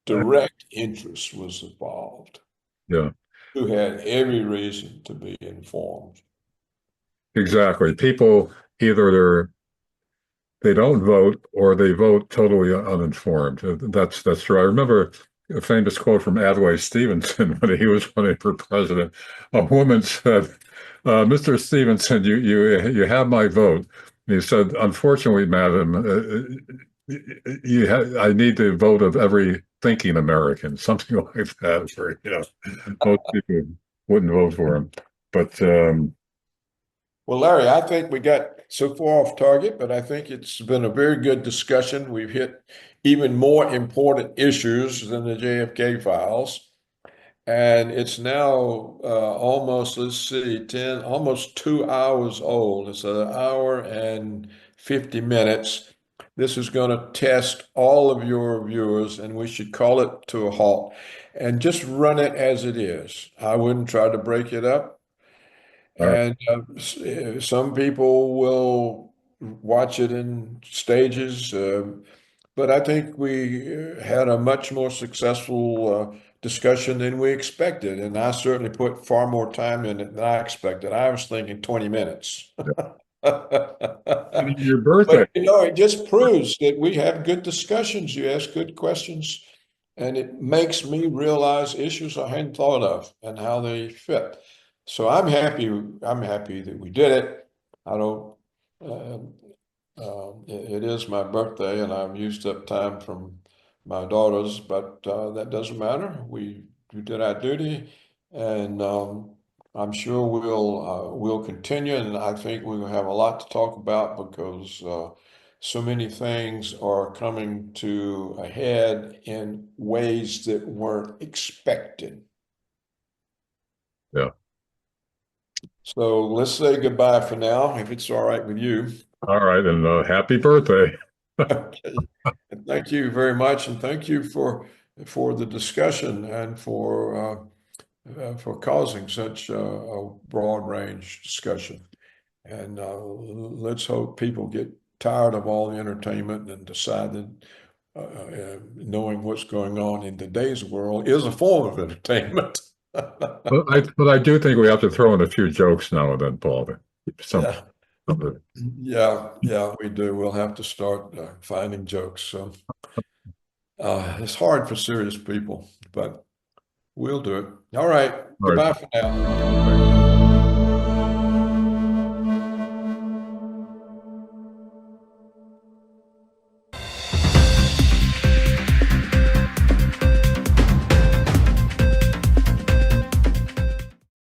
direct interest was involved, Yeah, who had every reason to be informed. exactly. People either they don't vote or they vote totally uninformed. That's true. I remember a famous quote from Adlai Stevenson when he was running for president. A woman said, "Mr. Stevenson, you have my vote." And he said, "Unfortunately, madam, I need the vote of every thinking American," something like that. Where most people wouldn't vote for him, but Well, Larry, I think we got so far off target, but I think it's been a very good discussion. We've hit even more important issues than the JFK files. And it's now almost, let's see, 10, almost 2 hours old. It's an hour and 50 minutes. This is going to test all of your viewers, and we should call it to a halt and just run it as it is. I wouldn't try to break it up. all right. And some people will watch it in stages, but I think we had a much more successful discussion than we expected. And I certainly put far more time in it than I expected. I was thinking 20 minutes. And your birthday. But you know, it just proves that we have good discussions. You ask good questions, and it makes me realize issues I hadn't thought of and how they fit. So I'm happy. I'm happy that we did it. I don't. Uh, it is my birthday, and I've used up time from my daughters, but that doesn't matter. We did our duty, and I'm sure we'll continue. And I think we'll have a lot to talk about because so many things are coming to a head in ways that weren't expected. Yeah. So let's say goodbye for now, if it's all right with you. All right, and happy birthday. Okay. And thank you very much, and thank you for the discussion and for causing such a broad range discussion. And let's hope people get tired of all the entertainment and decide that knowing what's going on in today's world is a form of entertainment. But I do think we have to throw in a few jokes now and then, Paul. Some, Yeah, yeah, we do. We'll have to start finding jokes. So it's hard for serious people, but we'll do it. All right. all right. Goodbye for now.